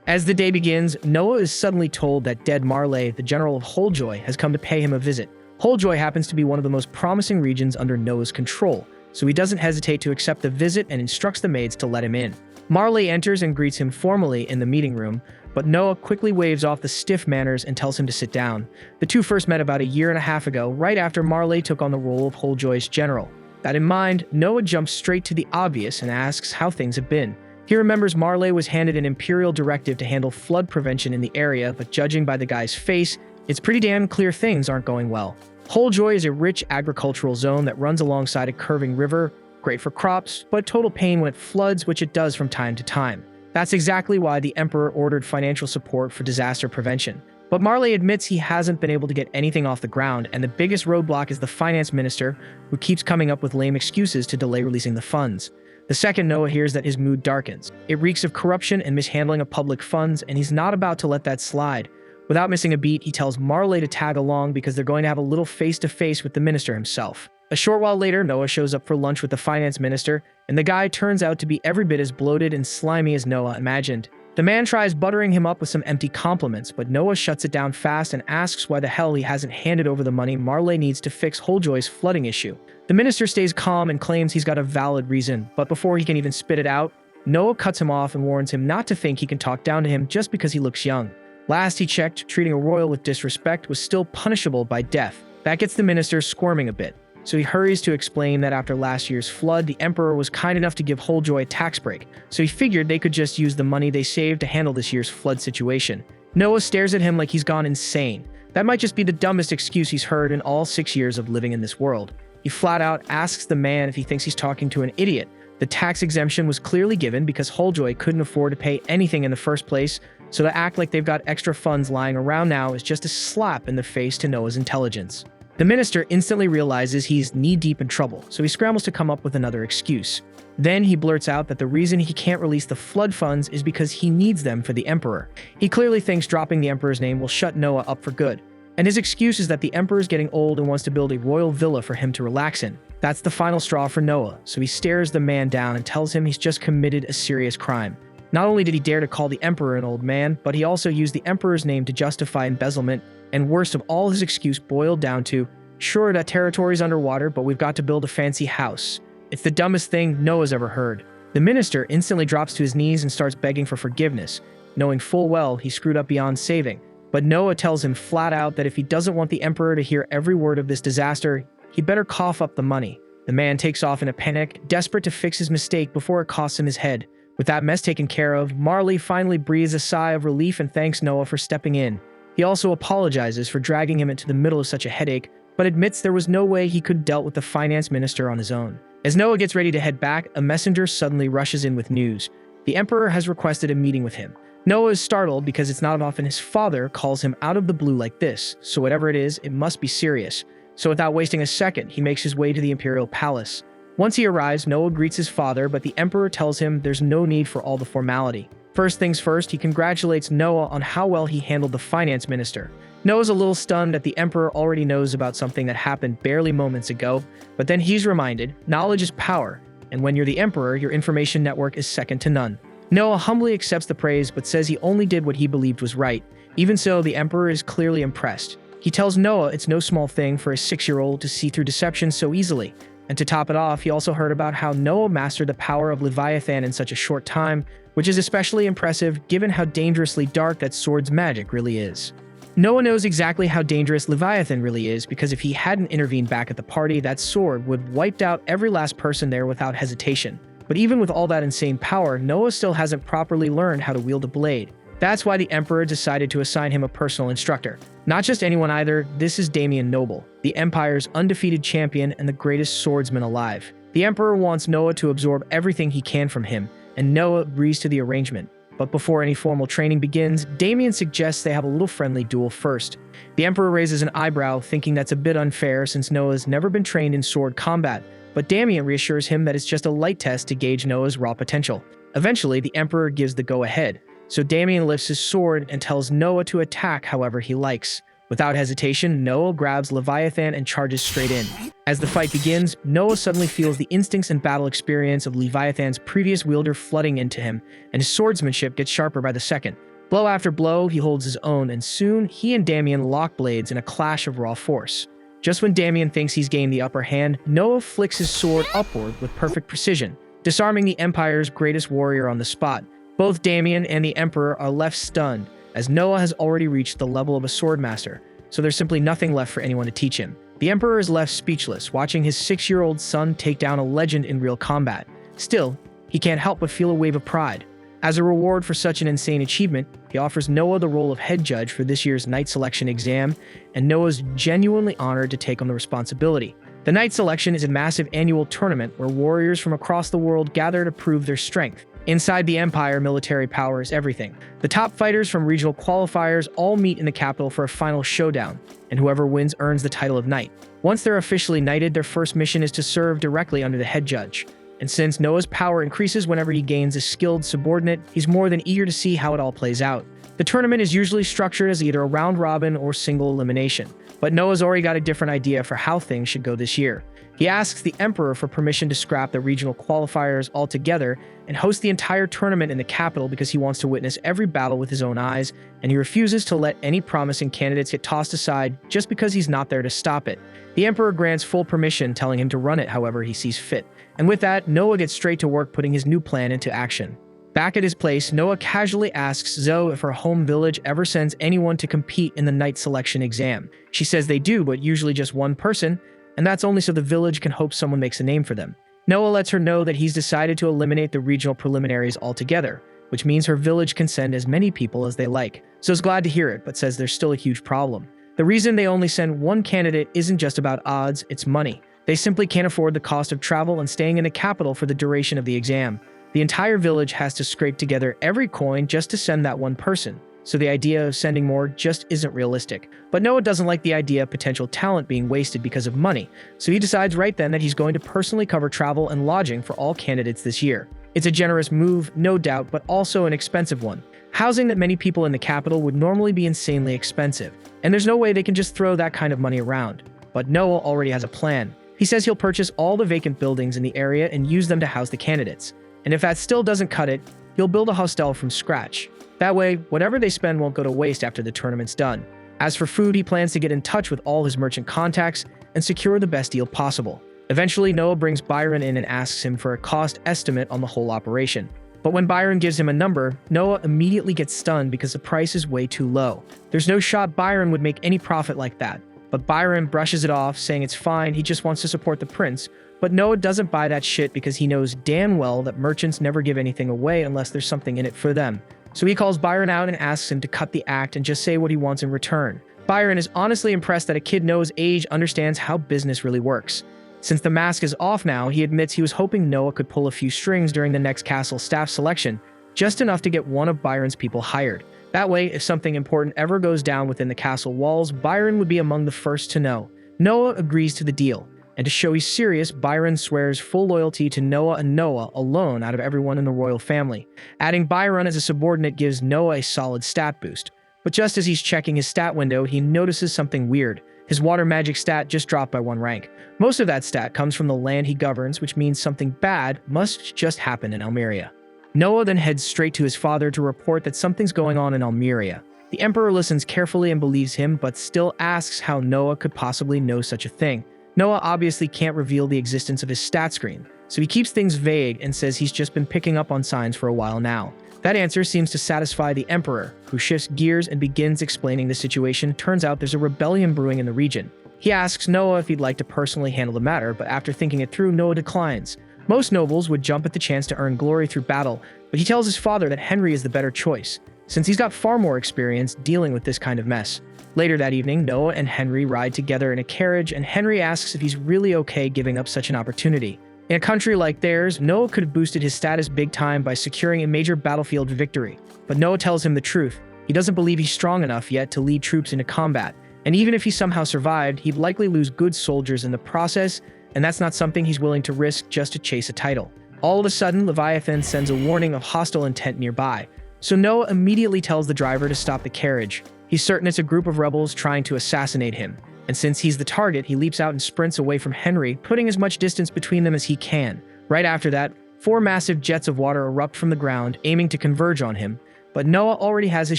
S1: As the day begins, Noah is suddenly told that dead Marley, the general of Wholejoy, has come to pay him a visit. Wholejoy happens to be one of the most promising regions under Noah's control, so he doesn't hesitate to accept the visit and instructs the maids to let him in. Marley enters and greets him formally in the meeting room, but Noah quickly waves off the stiff manners and tells him to sit down. The two first met about a year and a half ago, right after Marley took on the role of Wholejoy's general. That in mind, Noah jumps straight to the obvious and asks how things have been. He remembers Marley was handed an imperial directive to handle flood prevention in the area, but judging by the guy's face, it's pretty damn clear things aren't going well. Wholejoy is a rich agricultural zone that runs alongside a curving river, great for crops, but total pain when it floods, which it does from time to time. That's exactly why the Emperor ordered financial support for disaster prevention. But Marley admits he hasn't been able to get anything off the ground, and the biggest roadblock is the finance minister, who keeps coming up with lame excuses to delay releasing the funds. The second Noah hears that his mood darkens. It reeks of corruption and mishandling of public funds, and he's not about to let that slide. Without missing a beat, he tells Marley to tag along because they're going to have a little face-to-face with the minister himself. A short while later, Noah shows up for lunch with the finance minister, and the guy turns out to be every bit as bloated and slimy as Noah imagined. The man tries buttering him up with some empty compliments, but Noah shuts it down fast and asks why the hell he hasn't handed over the money Marley needs to fix Wholejoy's flooding issue. The minister stays calm and claims he's got a valid reason, but before he can even spit it out, Noah cuts him off and warns him not to think he can talk down to him just because he looks young. Last he checked, treating a royal with disrespect was still punishable by death. That gets the minister squirming a bit. So he hurries to explain that after last year's flood, the Emperor was kind enough to give Wholejoy a tax break, so he figured they could just use the money they saved to handle this year's flood situation. Noah stares at him like he's gone insane. That might just be the dumbest excuse he's heard in all 6 years of living in this world. He flat out asks the man if he thinks he's talking to an idiot, The tax exemption was clearly given because Wholejoy couldn't afford to pay anything in the first place, so to act like they've got extra funds lying around now is just a slap in the face to Noah's intelligence. The minister instantly realizes he's knee-deep in trouble, so he scrambles to come up with another excuse. Then he blurts out that the reason he can't release the flood funds is because he needs them for the emperor. He clearly thinks dropping the emperor's name will shut Noah up for good, and his excuse is that the emperor is getting old and wants to build a royal villa for him to relax in. That's the final straw for Noah, so he stares the man down and tells him he's just committed a serious crime. Not only did he dare to call the emperor an old man, but he also used the emperor's name to justify embezzlement, and worst of all, his excuse boiled down to, sure, that territory's underwater, but we've got to build a fancy house. It's the dumbest thing Noah's ever heard. The minister instantly drops to his knees and starts begging for forgiveness, knowing full well he screwed up beyond saving. But Noah tells him flat out that if he doesn't want the emperor to hear every word of this disaster, he better cough up the money. The man takes off in a panic, desperate to fix his mistake before it costs him his head. With that mess taken care of, Marley finally breathes a sigh of relief and thanks Noah for stepping in. He also apologizes for dragging him into the middle of such a headache, but admits there was no way he could have dealt with the finance minister on his own. As Noah gets ready to head back, a messenger suddenly rushes in with news. The emperor has requested a meeting with him. Noah is startled because it's not often his father calls him out of the blue like this, so whatever it is, it must be serious. So without wasting a second, he makes his way to the imperial palace. Once he arrives, Noah greets his father, but the emperor tells him there's no need for all the formality. First things first, he congratulates Noah on how well he handled the finance minister. Noah's a little stunned that the emperor already knows about something that happened barely moments ago, but then he's reminded, knowledge is power, and when you're the emperor, your information network is second to none. Noah humbly accepts the praise, but says he only did what he believed was right. Even so, the emperor is clearly impressed. He tells Noah it's no small thing for a 6-year-old to see through deception so easily. And to top it off, he also heard about how Noah mastered the power of Leviathan in such a short time, which is especially impressive given how dangerously dark that sword's magic really is. Noah knows exactly how dangerous Leviathan really is because if he hadn't intervened back at the party, that sword would have wiped out every last person there without hesitation. But even with all that insane power, Noah still hasn't properly learned how to wield a blade. That's why the emperor decided to assign him a personal instructor. Not just anyone either, this is Damien Noble, the empire's undefeated champion and the greatest swordsman alive. The emperor wants Noah to absorb everything he can from him, and Noah agrees to the arrangement. But before any formal training begins, Damien suggests they have a little friendly duel first. The emperor raises an eyebrow, thinking that's a bit unfair since Noah's never been trained in sword combat, but Damien reassures him that it's just a light test to gauge Noah's raw potential. Eventually, the emperor gives the go-ahead, so Damien lifts his sword and tells Noah to attack however he likes. Without hesitation, Noah grabs Leviathan and charges straight in. As the fight begins, Noah suddenly feels the instincts and battle experience of Leviathan's previous wielder flooding into him, and his swordsmanship gets sharper by the second. Blow after blow, he holds his own, and soon, he and Damien lock blades in a clash of raw force. Just when Damien thinks he's gained the upper hand, Noah flicks his sword upward with perfect precision, disarming the Empire's greatest warrior on the spot. Both Damien and the Emperor are left stunned, as Noah has already reached the level of a swordmaster, so there's simply nothing left for anyone to teach him. The Emperor is left speechless, watching his 6-year-old son take down a legend in real combat. Still, he can't help but feel a wave of pride. As a reward for such an insane achievement, he offers Noah the role of head judge for this year's Knight Selection exam, and Noah's genuinely honored to take on the responsibility. The Knight Selection is a massive annual tournament where warriors from across the world gather to prove their strength. Inside the Empire, military power is everything. The top fighters from regional qualifiers all meet in the capital for a final showdown, and whoever wins earns the title of Knight. Once they're officially knighted, their first mission is to serve directly under the head judge. And since Noah's power increases whenever he gains a skilled subordinate, he's more than eager to see how it all plays out. The tournament is usually structured as either a round-robin or single elimination, but Noah's already got a different idea for how things should go this year. He asks the Emperor for permission to scrap the regional qualifiers altogether and host the entire tournament in the capital because he wants to witness every battle with his own eyes, and he refuses to let any promising candidates get tossed aside just because he's not there to stop it. The Emperor grants full permission, telling him to run it however he sees fit. And with that, Noah gets straight to work putting his new plan into action. Back at his place, Noah casually asks Zoe if her home village ever sends anyone to compete in the Knight Selection exam. She says they do, but usually just one person, and that's only so the village can hope someone makes a name for them. Noah lets her know that he's decided to eliminate the regional preliminaries altogether, which means her village can send as many people as they like. Zoe's glad to hear it, but says there's still a huge problem. The reason they only send one candidate isn't just about odds, it's money. They simply can't afford the cost of travel and staying in the capital for the duration of the exam. The entire village has to scrape together every coin just to send that one person, so the idea of sending more just isn't realistic. But Noah doesn't like the idea of potential talent being wasted because of money, so he decides right then that he's going to personally cover travel and lodging for all candidates this year. It's a generous move, no doubt, but also an expensive one. Housing that many people in the capital would normally be insanely expensive, and there's no way they can just throw that kind of money around. But Noah already has a plan. He says he'll purchase all the vacant buildings in the area and use them to house the candidates. And if that still doesn't cut it, he'll build a hostel from scratch. That way, whatever they spend won't go to waste after the tournament's done. As for food, he plans to get in touch with all his merchant contacts and secure the best deal possible. Eventually, Noah brings Byron in and asks him for a cost estimate on the whole operation. But when Byron gives him a number, Noah immediately gets stunned because the price is way too low. There's no shot Byron would make any profit like that. But Byron brushes it off, saying it's fine, he just wants to support the prince. But Noah doesn't buy that shit because he knows damn well that merchants never give anything away unless there's something in it for them. So he calls Byron out and asks him to cut the act and just say what he wants in return. Byron is honestly impressed that a kid Noah's age understands how business really works. Since the mask is off now, he admits he was hoping Noah could pull a few strings during the next castle staff selection, just enough to get one of Byron's people hired. That way, if something important ever goes down within the castle walls, Byron would be among the first to know. Noah agrees to the deal, and to show he's serious, Byron swears full loyalty to Noah and Noah alone out of everyone in the royal family. Adding Byron as a subordinate gives Noah a solid stat boost. But just as he's checking his stat window, he notices something weird. His water magic stat just dropped by 1 rank. Most of that stat comes from the land he governs, which means something bad must just happen in Almeria. Noah then heads straight to his father to report that something's going on in Almeria. The emperor listens carefully and believes him, but still asks how Noah could possibly know such a thing. Noah obviously can't reveal the existence of his stat screen, so he keeps things vague and says he's just been picking up on signs for a while now. That answer seems to satisfy the emperor, who shifts gears and begins explaining the situation. Turns out there's a rebellion brewing in the region. He asks Noah if he'd like to personally handle the matter, but after thinking it through, Noah declines. Most nobles would jump at the chance to earn glory through battle, but he tells his father that Henry is the better choice, since he's got far more experience dealing with this kind of mess. Later that evening, Noah and Henry ride together in a carriage, and Henry asks if he's really okay giving up such an opportunity. In a country like theirs, Noah could have boosted his status big time by securing a major battlefield victory. But Noah tells him the truth. He doesn't believe he's strong enough yet to lead troops into combat, and even if he somehow survived, he'd likely lose good soldiers in the process, and that's not something he's willing to risk just to chase a title. All of a sudden, Leviathan sends a warning of hostile intent nearby, so Noah immediately tells the driver to stop the carriage. He's certain it's a group of rebels trying to assassinate him, and since he's the target, he leaps out and sprints away from Henry, putting as much distance between them as he can. Right after that, 4 massive jets of water erupt from the ground, aiming to converge on him, but Noah already has his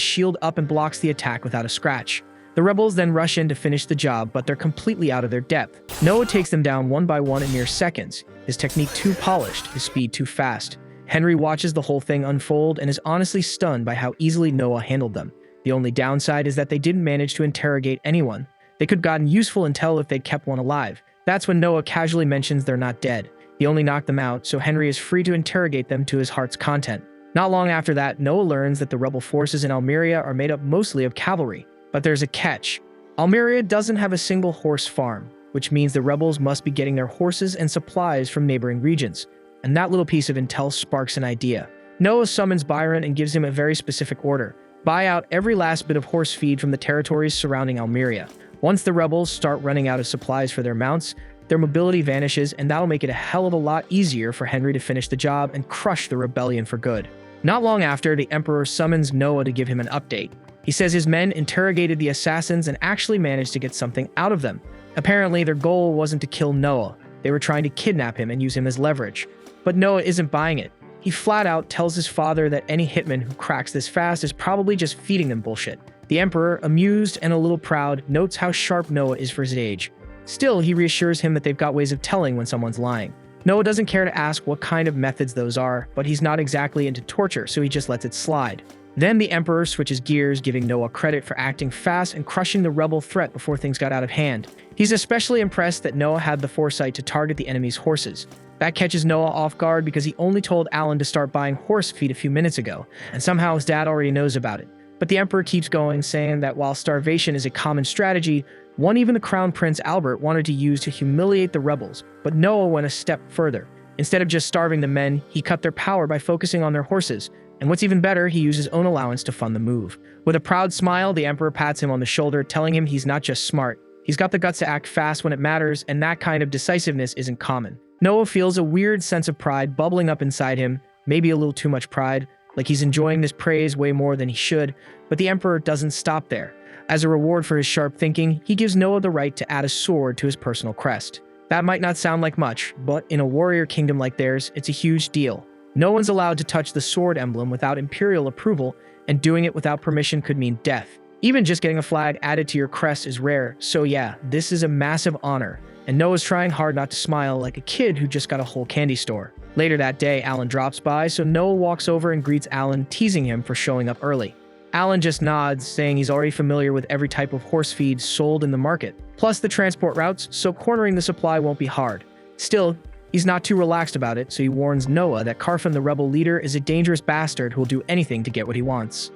S1: shield up and blocks the attack without a scratch. The rebels then rush in to finish the job, but they're completely out of their depth. Noah takes them down one by one in mere seconds, his technique too polished, his speed too fast. Henry watches the whole thing unfold and is honestly stunned by how easily Noah handled them. The only downside is that they didn't manage to interrogate anyone. They could have gotten useful intel if they'd kept one alive. That's when Noah casually mentions they're not dead. He only knocked them out, so Henry is free to interrogate them to his heart's content. Not long after that, Noah learns that the rebel forces in Almeria are made up mostly of cavalry. But there's a catch. Almeria doesn't have a single horse farm, which means the rebels must be getting their horses and supplies from neighboring regions. And that little piece of intel sparks an idea. Noah summons Byron and gives him a very specific order. Buy out every last bit of horse feed from the territories surrounding Almeria. Once the rebels start running out of supplies for their mounts, their mobility vanishes, and that'll make it a hell of a lot easier for Henry to finish the job and crush the rebellion for good. Not long after, the Emperor summons Noah to give him an update. He says his men interrogated the assassins and actually managed to get something out of them. Apparently, their goal wasn't to kill Noah. They were trying to kidnap him and use him as leverage. But Noah isn't buying it. He flat out tells his father that any hitman who cracks this fast is probably just feeding them bullshit. The Emperor, amused and a little proud, notes how sharp Noah is for his age. Still, he reassures him that they've got ways of telling when someone's lying. Noah doesn't care to ask what kind of methods those are, but he's not exactly into torture, so he just lets it slide. Then the Emperor switches gears, giving Noah credit for acting fast and crushing the rebel threat before things got out of hand. He's especially impressed that Noah had the foresight to target the enemy's horses. That catches Noah off guard because he only told Alan to start buying horse feed a few minutes ago, and somehow his dad already knows about it. But the Emperor keeps going, saying that while starvation is a common strategy, one even the Crown Prince Albert wanted to use to humiliate the rebels, but Noah went a step further. Instead of just starving the men, he cut their power by focusing on their horses, and what's even better, he used his own allowance to fund the move. With a proud smile, the Emperor pats him on the shoulder, telling him he's not just smart, he's got the guts to act fast when it matters, and that kind of decisiveness isn't common. Noah feels a weird sense of pride bubbling up inside him, maybe a little too much pride, like he's enjoying this praise way more than he should, but the Emperor doesn't stop there. As a reward for his sharp thinking, he gives Noah the right to add a sword to his personal crest. That might not sound like much, but in a warrior kingdom like theirs, it's a huge deal. No one's allowed to touch the sword emblem without imperial approval, and doing it without permission could mean death. Even just getting a flag added to your crest is rare, so yeah, this is a massive honor, and Noah's trying hard not to smile like a kid who just got a whole candy store. Later that day, Alan drops by, so Noah walks over and greets Alan, teasing him for showing up early. Alan just nods, saying he's already familiar with every type of horse feed sold in the market, plus the transport routes, so cornering the supply won't be hard. Still, he's not too relaxed about it, so he warns Noah that Carfin, the rebel leader, is a dangerous bastard who'll do anything to get what he wants.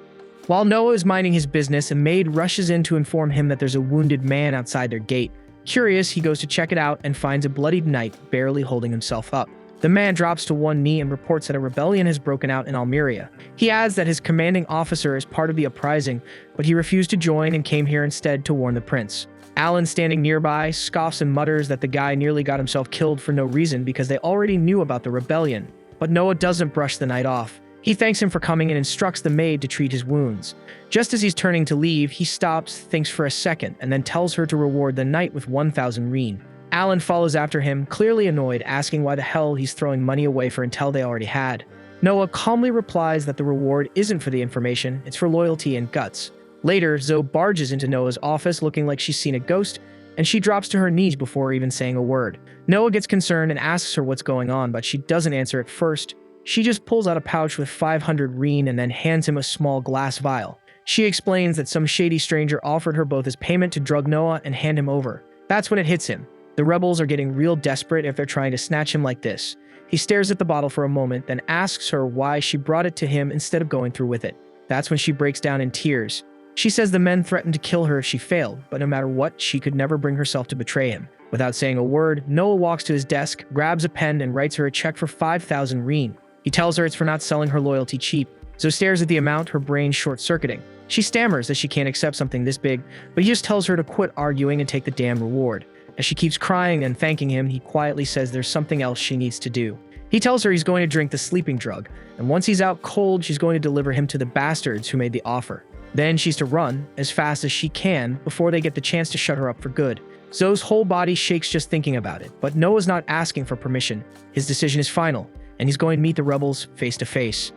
S1: While Noah is minding his business, a maid rushes in to inform him that there's a wounded man outside their gate. Curious, he goes to check it out and finds a bloodied knight barely holding himself up. The man drops to one knee and reports that a rebellion has broken out in Almeria. He adds that his commanding officer is part of the uprising, but he refused to join and came here instead to warn the prince. Alan, standing nearby, scoffs and mutters that the guy nearly got himself killed for no reason because they already knew about the rebellion. But Noah doesn't brush the knight off. He thanks him for coming and instructs the maid to treat his wounds. Just as he's turning to leave, he stops, thinks for a second, and then tells her to reward the knight with 1,000 rein. Alan follows after him, clearly annoyed, asking why the hell he's throwing money away for intel they already had. Noah calmly replies that the reward isn't for the information, it's for loyalty and guts. Later, Zoe barges into Noah's office looking like she's seen a ghost, and she drops to her knees before even saying a word. Noah gets concerned and asks her what's going on, but she doesn't answer at first. She just pulls out a pouch with 500 rein and then hands him a small glass vial. She explains that some shady stranger offered her both as payment to drug Noah and hand him over. That's when it hits him. The rebels are getting real desperate if they're trying to snatch him like this. He stares at the bottle for a moment, then asks her why she brought it to him instead of going through with it. That's when she breaks down in tears. She says the men threatened to kill her if she failed, but no matter what, she could never bring herself to betray him. Without saying a word, Noah walks to his desk, grabs a pen, and writes her a check for 5,000 rein. He tells her it's for not selling her loyalty cheap. Zoe stares at the amount, her brain short-circuiting. She stammers that she can't accept something this big, but he just tells her to quit arguing and take the damn reward. As she keeps crying and thanking him, he quietly says there's something else she needs to do. He tells her he's going to drink the sleeping drug, and once he's out cold, she's going to deliver him to the bastards who made the offer. Then she's to run, as fast as she can, before they get the chance to shut her up for good. Zoe's whole body shakes just thinking about it, but Noah's not asking for permission. His decision is final, and he's going to meet the rebels face to face.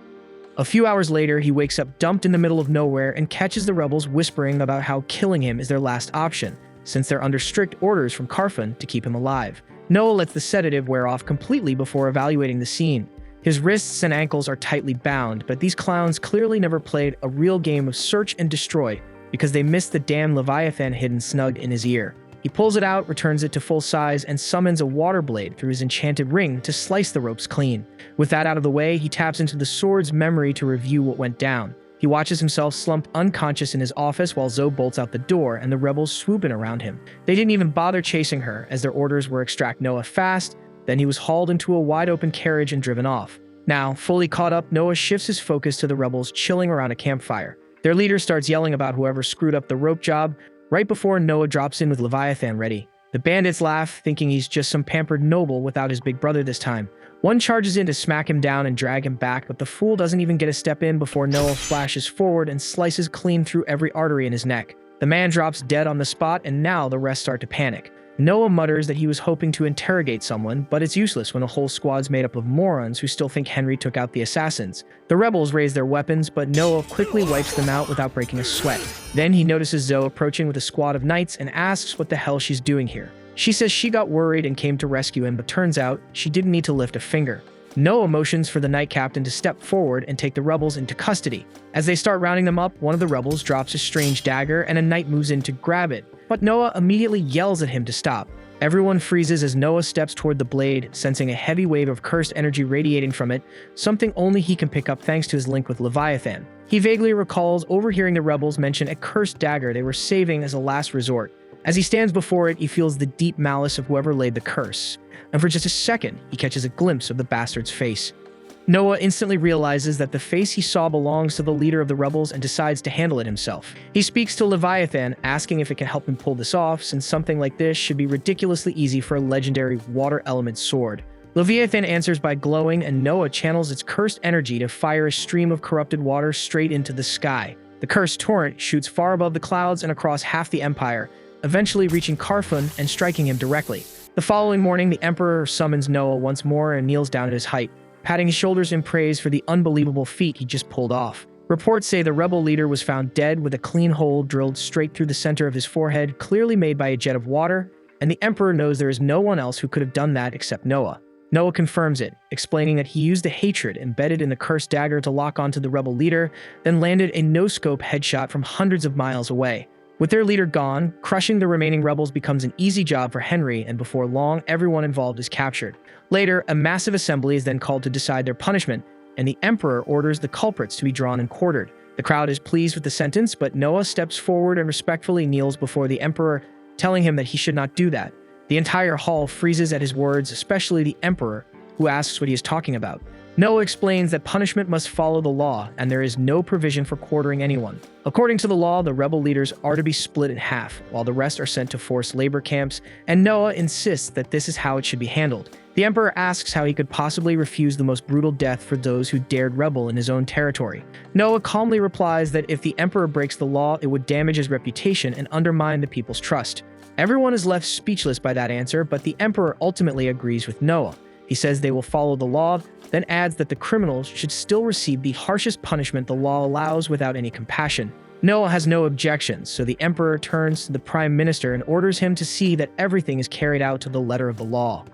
S1: A few hours later, he wakes up dumped in the middle of nowhere and catches the rebels whispering about how killing him is their last option, since they're under strict orders from Carfin to keep him alive. Noah lets the sedative wear off completely before evaluating the scene. His wrists and ankles are tightly bound, but these clowns clearly never played a real game of search and destroy because they missed the damn Leviathan hidden snug in his ear. He pulls it out, returns it to full size, and summons a water blade through his enchanted ring to slice the ropes clean. With that out of the way, he taps into the sword's memory to review what went down. He watches himself slumped unconscious in his office while Zoe bolts out the door and the rebels swoop in around him. They didn't even bother chasing her, as their orders were extract Noah fast, then he was hauled into a wide-open carriage and driven off. Now, fully caught up, Noah shifts his focus to the rebels chilling around a campfire. Their leader starts yelling about whoever screwed up the rope job, right before Noah drops in with Leviathan ready. The bandits laugh, thinking he's just some pampered noble without his big brother this time. One charges in to smack him down and drag him back, but the fool doesn't even get a step in before Noah flashes forward and slices clean through every artery in his neck. The man drops dead on the spot, and now the rest start to panic. Noah mutters that he was hoping to interrogate someone, but it's useless when a whole squad's made up of morons who still think Henry took out the assassins. The rebels raise their weapons, but Noah quickly wipes them out without breaking a sweat. Then he notices Zoe approaching with a squad of knights and asks what the hell she's doing here. She says she got worried and came to rescue him, but turns out she didn't need to lift a finger. Noah motions for the knight captain to step forward and take the rebels into custody. As they start rounding them up, one of the rebels drops a strange dagger and a knight moves in to grab it, but Noah immediately yells at him to stop. Everyone freezes as Noah steps toward the blade, sensing a heavy wave of cursed energy radiating from it, something only he can pick up thanks to his link with Leviathan. He vaguely recalls overhearing the rebels mention a cursed dagger they were saving as a last resort. As he stands before it, he feels the deep malice of whoever laid the curse, and for just a second, he catches a glimpse of the bastard's face. Noah instantly realizes that the face he saw belongs to the leader of the rebels and decides to handle it himself. He speaks to Leviathan, asking if it can help him pull this off, since something like this should be ridiculously easy for a legendary water element sword. Leviathan answers by glowing, and Noah channels its cursed energy to fire a stream of corrupted water straight into the sky. The cursed torrent shoots far above the clouds and across half the empire, eventually reaching Karfun and striking him directly. The following morning, the Emperor summons Noah once more and kneels down at his height, patting his shoulders in praise for the unbelievable feat he just pulled off. Reports say the rebel leader was found dead with a clean hole drilled straight through the center of his forehead, clearly made by a jet of water, and the Emperor knows there is no one else who could have done that except Noah. Noah confirms it, explaining that he used the hatred embedded in the cursed dagger to lock onto the rebel leader, then landed a no-scope headshot from hundreds of miles away. With their leader gone, crushing the remaining rebels becomes an easy job for Henry, and before long, everyone involved is captured. Later, a massive assembly is then called to decide their punishment, and the Emperor orders the culprits to be drawn and quartered. The crowd is pleased with the sentence, but Noah steps forward and respectfully kneels before the Emperor, telling him that he should not do that. The entire hall freezes at his words, especially the Emperor, who asks what he is talking about. Noah explains that punishment must follow the law, and there is no provision for quartering anyone. According to the law, the rebel leaders are to be split in half, while the rest are sent to forced labor camps, and Noah insists that this is how it should be handled. The Emperor asks how he could possibly refuse the most brutal death for those who dared rebel in his own territory. Noah calmly replies that if the Emperor breaks the law, it would damage his reputation and undermine the people's trust. Everyone is left speechless by that answer, but the Emperor ultimately agrees with Noah. He says they will follow the law, then adds that the criminals should still receive the harshest punishment the law allows without any compassion. Noah has no objections, so the Emperor turns to the Prime Minister and orders him to see that everything is carried out to the letter of the law.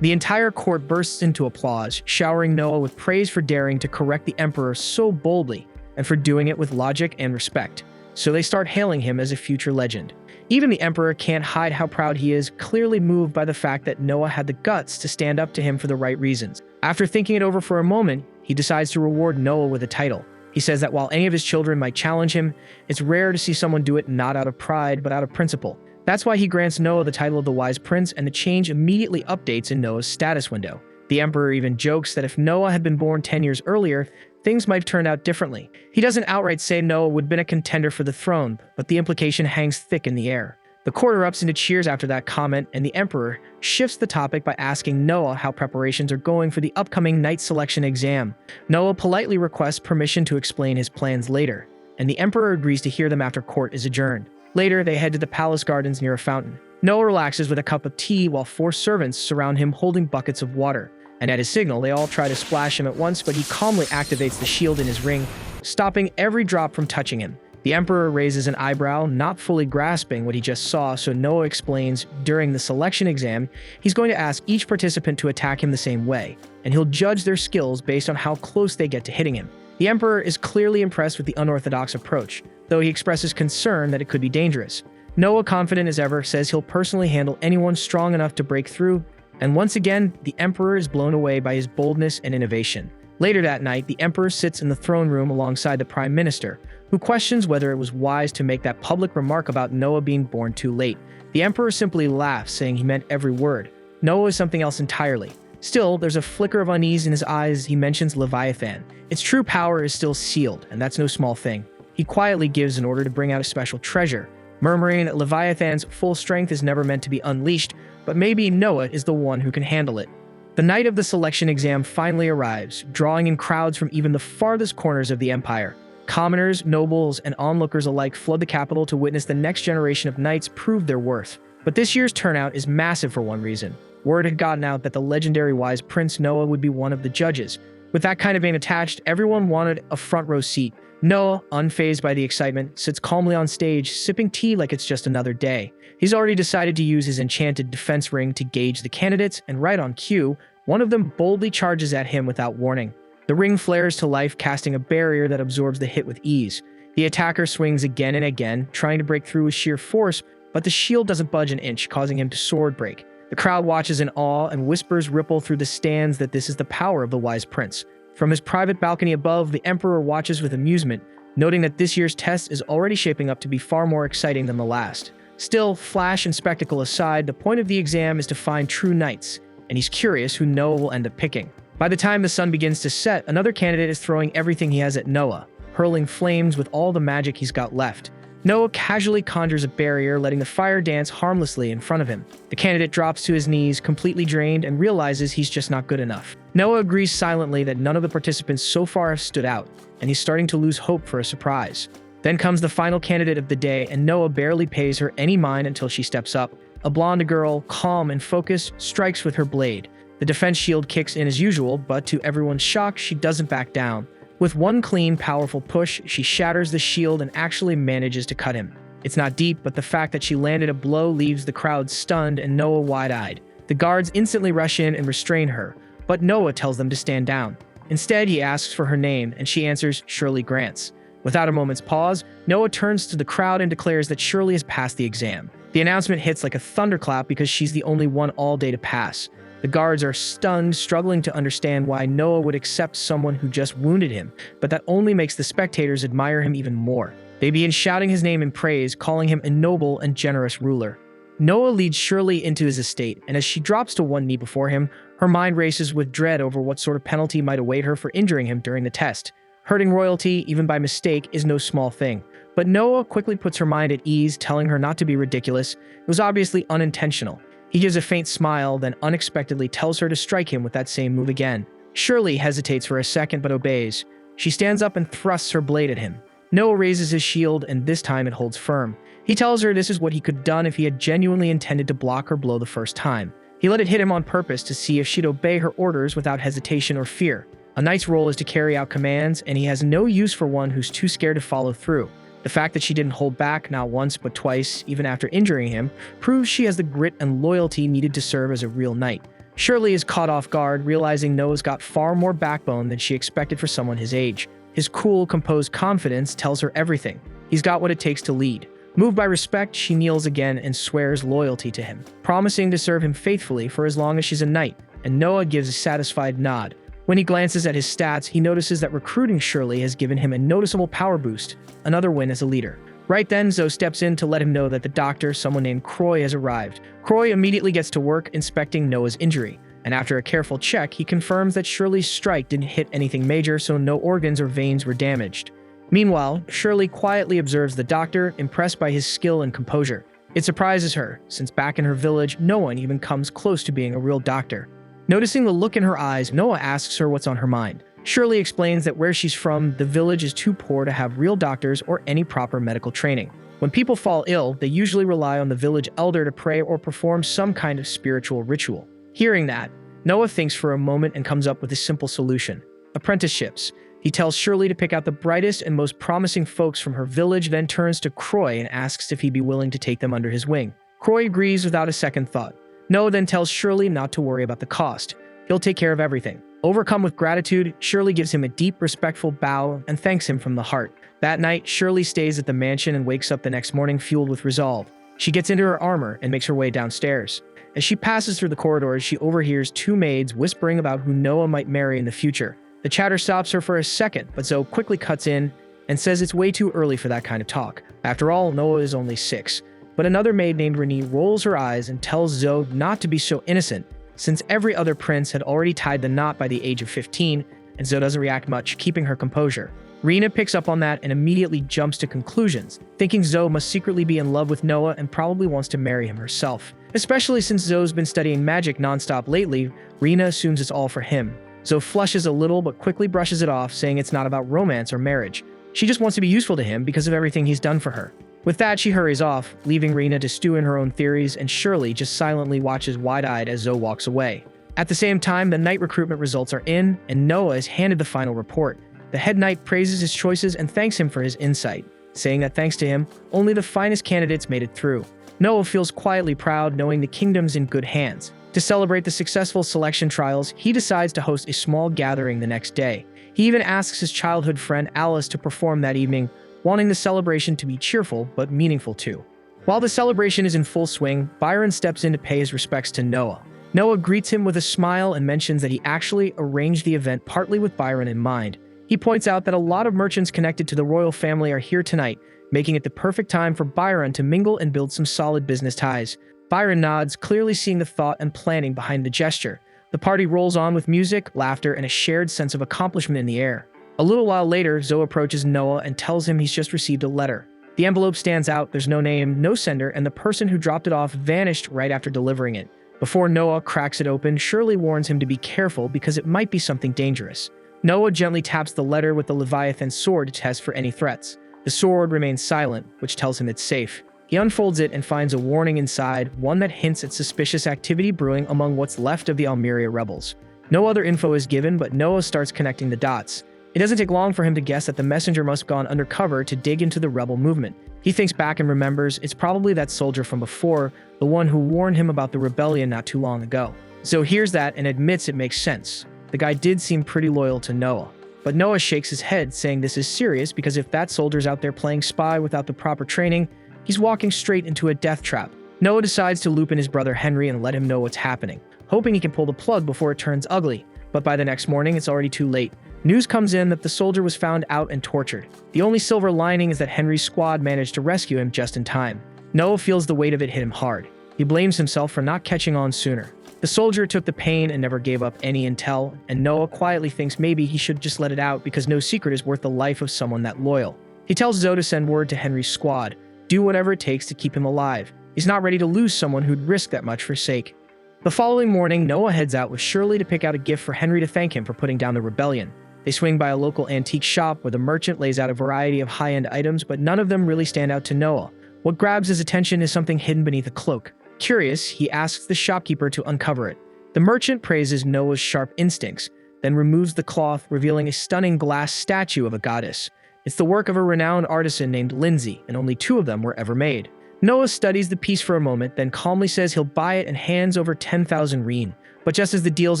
S1: The entire court bursts into applause, showering Noah with praise for daring to correct the Emperor so boldly, and for doing it with logic and respect. So they start hailing him as a future legend. Even the Emperor can't hide how proud he is, clearly moved by the fact that Noah had the guts to stand up to him for the right reasons. After thinking it over for a moment, he decides to reward Noah with a title. He says that while any of his children might challenge him, it's rare to see someone do it not out of pride, but out of principle. That's why he grants Noah the title of the Wise Prince, and the change immediately updates in Noah's status window. The Emperor even jokes that if Noah had been born 10 years earlier, things might have turned out differently. He doesn't outright say Noah would have been a contender for the throne, but the implication hangs thick in the air. The court erupts into cheers after that comment, and the Emperor shifts the topic by asking Noah how preparations are going for the upcoming Knight Selection exam. Noah politely requests permission to explain his plans later, and the Emperor agrees to hear them after court is adjourned. Later, they head to the palace gardens near a fountain. Noah relaxes with a cup of tea while 4 servants surround him holding buckets of water. And at his signal, they all try to splash him at once, but he calmly activates the shield in his ring, stopping every drop from touching him. The Emperor raises an eyebrow, not fully grasping what he just saw, so Noah explains during the selection exam, he's going to ask each participant to attack him the same way, and he'll judge their skills based on how close they get to hitting him. The Emperor is clearly impressed with the unorthodox approach, though he expresses concern that it could be dangerous. Noah, confident as ever, says he'll personally handle anyone strong enough to break through, and once again, the Emperor is blown away by his boldness and innovation. Later that night, the Emperor sits in the throne room alongside the Prime Minister, who questions whether it was wise to make that public remark about Noah being born too late. The Emperor simply laughs, saying he meant every word. Noah is something else entirely. Still, there's a flicker of unease in his eyes as he mentions Leviathan. Its true power is still sealed, and that's no small thing. He quietly gives an order to bring out a special treasure, murmuring that Leviathan's full strength is never meant to be unleashed, but maybe Noah is the one who can handle it. The night of the selection exam finally arrives, drawing in crowds from even the farthest corners of the empire. Commoners, nobles, and onlookers alike flood the capital to witness the next generation of knights prove their worth. But this year's turnout is massive for one reason. Word had gotten out that the legendary Wise Prince Noah would be one of the judges. With that kind of name attached, everyone wanted a front row seat. Noah, unfazed by the excitement, sits calmly on stage, sipping tea like it's just another day. He's already decided to use his enchanted defense ring to gauge the candidates, and right on cue, one of them boldly charges at him without warning. The ring flares to life, casting a barrier that absorbs the hit with ease. The attacker swings again and again, trying to break through with sheer force, but the shield doesn't budge an inch, causing him to sword break. The crowd watches in awe, and whispers ripple through the stands that this is the power of the Wise Prince. From his private balcony above, the Emperor watches with amusement, noting that this year's test is already shaping up to be far more exciting than the last. Still, flash and spectacle aside, the point of the exam is to find true knights, and he's curious who Noah will end up picking. By the time the sun begins to set, another candidate is throwing everything he has at Noah, hurling flames with all the magic he's got left. Noah casually conjures a barrier, letting the fire dance harmlessly in front of him. The candidate drops to his knees, completely drained, and realizes he's just not good enough. Noah agrees silently that none of the participants so far have stood out, and he's starting to lose hope for a surprise. Then comes the final candidate of the day, and Noah barely pays her any mind until she steps up. A blonde girl, calm and focused, strikes with her blade. The defense shield kicks in as usual, but to everyone's shock, she doesn't back down. With one clean, powerful push, she shatters the shield and actually manages to cut him. It's not deep, but the fact that she landed a blow leaves the crowd stunned and Noah wide-eyed. The guards instantly rush in and restrain her, but Noah tells them to stand down. Instead, he asks for her name, and she answers Shirley Grants. Without a moment's pause, Noah turns to the crowd and declares that Shirley has passed the exam. The announcement hits like a thunderclap because she's the only one all day to pass. The guards are stunned, struggling to understand why Noah would accept someone who just wounded him, but that only makes the spectators admire him even more. They begin shouting his name in praise, calling him a noble and generous ruler. Noah leads Shirley into his estate, and as she drops to one knee before him, her mind races with dread over what sort of penalty might await her for injuring him during the test. Hurting royalty, even by mistake, is no small thing. But Noah quickly puts her mind at ease, telling her not to be ridiculous. It was obviously unintentional. He gives a faint smile, then unexpectedly tells her to strike him with that same move again. Shirley hesitates for a second but obeys. She stands up and thrusts her blade at him. Noah raises his shield, and this time it holds firm. He tells her this is what he could have done if he had genuinely intended to block her blow the first time. He let it hit him on purpose to see if she'd obey her orders without hesitation or fear. A knight's role is to carry out commands, and he has no use for one who's too scared to follow through. The fact that she didn't hold back not once but twice, even after injuring him, proves she has the grit and loyalty needed to serve as a real knight. Shirley is caught off guard, realizing Noah's got far more backbone than she expected for someone his age. His cool, composed confidence tells her everything. He's got what it takes to lead. Moved by respect, she kneels again and swears loyalty to him, promising to serve him faithfully for as long as she's a knight, and Noah gives a satisfied nod. When he glances at his stats, he notices that recruiting Shirley has given him a noticeable power boost, another win as a leader. Right then, Zoe steps in to let him know that the doctor, someone named Croy, has arrived. Croy immediately gets to work inspecting Noah's injury, and after a careful check, he confirms that Shirley's strike didn't hit anything major, so no organs or veins were damaged. Meanwhile, Shirley quietly observes the doctor, impressed by his skill and composure. It surprises her, since back in her village, no one even comes close to being a real doctor. Noticing the look in her eyes, Noah asks her what's on her mind. Shirley explains that where she's from, the village is too poor to have real doctors or any proper medical training. When people fall ill, they usually rely on the village elder to pray or perform some kind of spiritual ritual. Hearing that, Noah thinks for a moment and comes up with a simple solution: apprenticeships. He tells Shirley to pick out the brightest and most promising folks from her village, then turns to Croy and asks if he'd be willing to take them under his wing. Croy agrees without a second thought. Noah then tells Shirley not to worry about the cost. He'll take care of everything. Overcome with gratitude, Shirley gives him a deep, respectful bow and thanks him from the heart. That night, Shirley stays at the mansion and wakes up the next morning fueled with resolve. She gets into her armor and makes her way downstairs. As she passes through the corridors, she overhears two maids whispering about who Noah might marry in the future. The chatter stops her for a second, but Zoe quickly cuts in and says it's way too early for that kind of talk. After all, Noah is only 6. But another maid named Renee rolls her eyes and tells Zoe not to be so innocent, since every other prince had already tied the knot by the age of 15, and Zoe doesn't react much, keeping her composure. Rena picks up on that and immediately jumps to conclusions, thinking Zoe must secretly be in love with Noah and probably wants to marry him herself. Especially since Zoe's been studying magic nonstop lately, Rena assumes it's all for him. Zoe flushes a little but quickly brushes it off, saying it's not about romance or marriage. She just wants to be useful to him because of everything he's done for her. With that, she hurries off, leaving Rena to stew in her own theories, and Shirley just silently watches wide-eyed as Zoe walks away. At the same time, the knight recruitment results are in, and Noah is handed the final report. The head knight praises his choices and thanks him for his insight, saying that thanks to him, only the finest candidates made it through. Noah feels quietly proud knowing the kingdom's in good hands. To celebrate the successful selection trials, he decides to host a small gathering the next day. He even asks his childhood friend Alice to perform that evening, wanting the celebration to be cheerful but meaningful too. While the celebration is in full swing, Byron steps in to pay his respects to Noah. Noah greets him with a smile and mentions that he actually arranged the event partly with Byron in mind. He points out that a lot of merchants connected to the royal family are here tonight, making it the perfect time for Byron to mingle and build some solid business ties. Byron nods, clearly seeing the thought and planning behind the gesture. The party rolls on with music, laughter, and a shared sense of accomplishment in the air. A little while later, Zoe approaches Noah and tells him he's just received a letter. The envelope stands out, there's no name, no sender, and the person who dropped it off vanished right after delivering it. Before Noah cracks it open, Shirley warns him to be careful because it might be something dangerous. Noah gently taps the letter with the Leviathan sword to test for any threats. The sword remains silent, which tells him it's safe. He unfolds it and finds a warning inside, one that hints at suspicious activity brewing among what's left of the Almeria rebels. No other info is given, but Noah starts connecting the dots. It doesn't take long for him to guess that the messenger must have gone undercover to dig into the rebel movement. He thinks back and remembers it's probably that soldier from before, the one who warned him about the rebellion not too long ago. So hears that and admits it makes sense. The guy did seem pretty loyal to Noah. But Noah shakes his head, saying this is serious because if that soldier's out there playing spy without the proper training, he's walking straight into a death trap. Noah decides to loop in his brother Henry and let him know what's happening, hoping he can pull the plug before it turns ugly. But by the next morning, it's already too late. News comes in that the soldier was found out and tortured. The only silver lining is that Henry's squad managed to rescue him just in time. Noah feels the weight of it hit him hard. He blames himself for not catching on sooner. The soldier took the pain and never gave up any intel, and Noah quietly thinks maybe he should just let it out because no secret is worth the life of someone that loyal. He tells Zoe to send word to Henry's squad, do whatever it takes to keep him alive. He's not ready to lose someone who'd risk that much for sake. The following morning, Noah heads out with Shirley to pick out a gift for Henry to thank him for putting down the rebellion. They swing by a local antique shop where the merchant lays out a variety of high-end items, but none of them really stand out to Noah. What grabs his attention is something hidden beneath a cloak. Curious, he asks the shopkeeper to uncover it. The merchant praises Noah's sharp instincts, then removes the cloth, revealing a stunning glass statue of a goddess. It's the work of a renowned artisan named Lindsay, and only 2 of them were ever made. Noah studies the piece for a moment, then calmly says he'll buy it and hands over 10,000 rein. But just as the deal's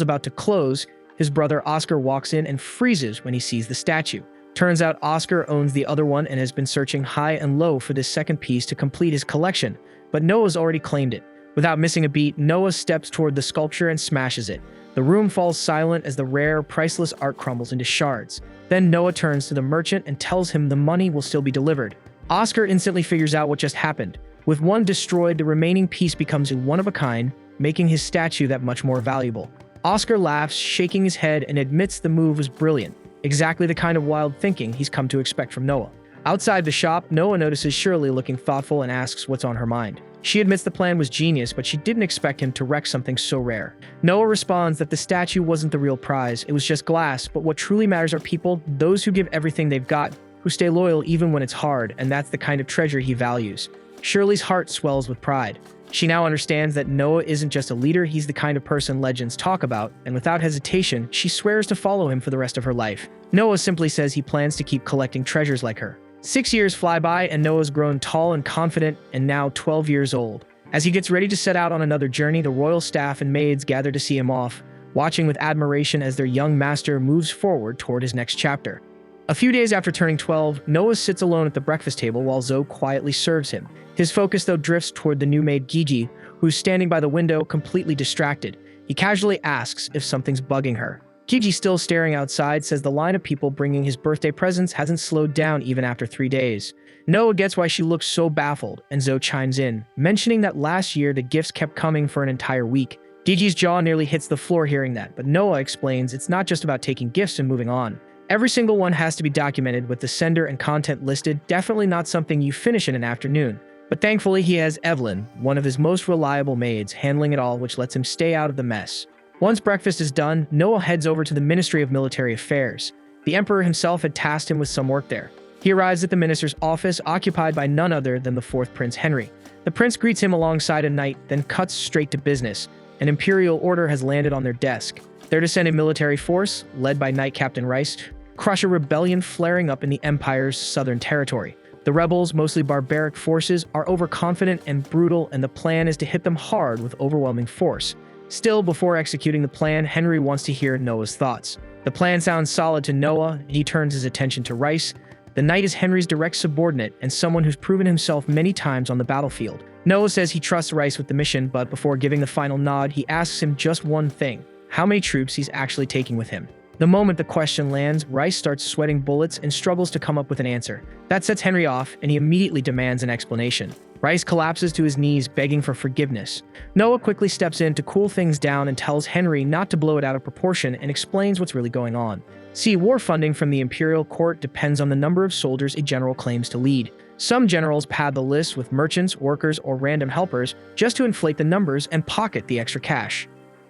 S1: about to close, his brother Oscar walks in and freezes when he sees the statue. Turns out Oscar owns the other one and has been searching high and low for this second piece to complete his collection, but Noah's already claimed it. Without missing a beat, Noah steps toward the sculpture and smashes it. The room falls silent as the rare, priceless art crumbles into shards. Then Noah turns to the merchant and tells him the money will still be delivered. Oscar instantly figures out what just happened. With one destroyed, the remaining piece becomes a one-of-a-kind, making his statue that much more valuable. Oscar laughs, shaking his head, and admits the move was brilliant. Exactly the kind of wild thinking he's come to expect from Noah. Outside the shop, Noah notices Shirley looking thoughtful and asks what's on her mind. She admits the plan was genius, but she didn't expect him to wreck something so rare. Noah responds that the statue wasn't the real prize, it was just glass, but what truly matters are people, those who give everything they've got, who stay loyal even when it's hard, and that's the kind of treasure he values. Shirley's heart swells with pride. She now understands that Noah isn't just a leader, he's the kind of person legends talk about, and without hesitation, she swears to follow him for the rest of her life. Noah simply says he plans to keep collecting treasures like her. 6 years fly by, and Noah's grown tall and confident, and now 12 years old. As he gets ready to set out on another journey, the royal staff and maids gather to see him off, watching with admiration as their young master moves forward toward his next chapter. A few days after turning 12, Noah sits alone at the breakfast table while Zoe quietly serves him. His focus, though, drifts toward the new maid Gigi, who's standing by the window, completely distracted. He casually asks if something's bugging her. Gigi, still staring outside, says the line of people bringing his birthday presents hasn't slowed down even after 3 days. Noah gets why she looks so baffled, and Zoe chimes in, mentioning that last year the gifts kept coming for an entire week. Gigi's jaw nearly hits the floor hearing that, but Noah explains it's not just about taking gifts and moving on. Every single one has to be documented with the sender and content listed, definitely not something you finish in an afternoon. But thankfully he has Evelyn, one of his most reliable maids, handling it all, which lets him stay out of the mess. Once breakfast is done, Noah heads over to the Ministry of Military Affairs. The Emperor himself had tasked him with some work there. He arrives at the minister's office, occupied by none other than the 4th Prince Henry. The prince greets him alongside a knight, then cuts straight to business. An imperial order has landed on their desk. They're to send a military force, led by Knight Captain Rice, crush a rebellion flaring up in the Empire's southern territory. The rebels, mostly barbaric forces, are overconfident and brutal, and the plan is to hit them hard with overwhelming force. Still, before executing the plan, Henry wants to hear Noah's thoughts. The plan sounds solid to Noah, and he turns his attention to Rice. The knight is Henry's direct subordinate and someone who's proven himself many times on the battlefield. Noah says he trusts Rice with the mission, but before giving the final nod, he asks him just one thing: how many troops he's actually taking with him. The moment the question lands, Rice starts sweating bullets and struggles to come up with an answer. That sets Henry off, and he immediately demands an explanation. Rice collapses to his knees, begging for forgiveness. Noah quickly steps in to cool things down and tells Henry not to blow it out of proportion and explains what's really going on. See, war funding from the imperial court depends on the number of soldiers a general claims to lead. Some generals pad the list with merchants, workers, or random helpers just to inflate the numbers and pocket the extra cash.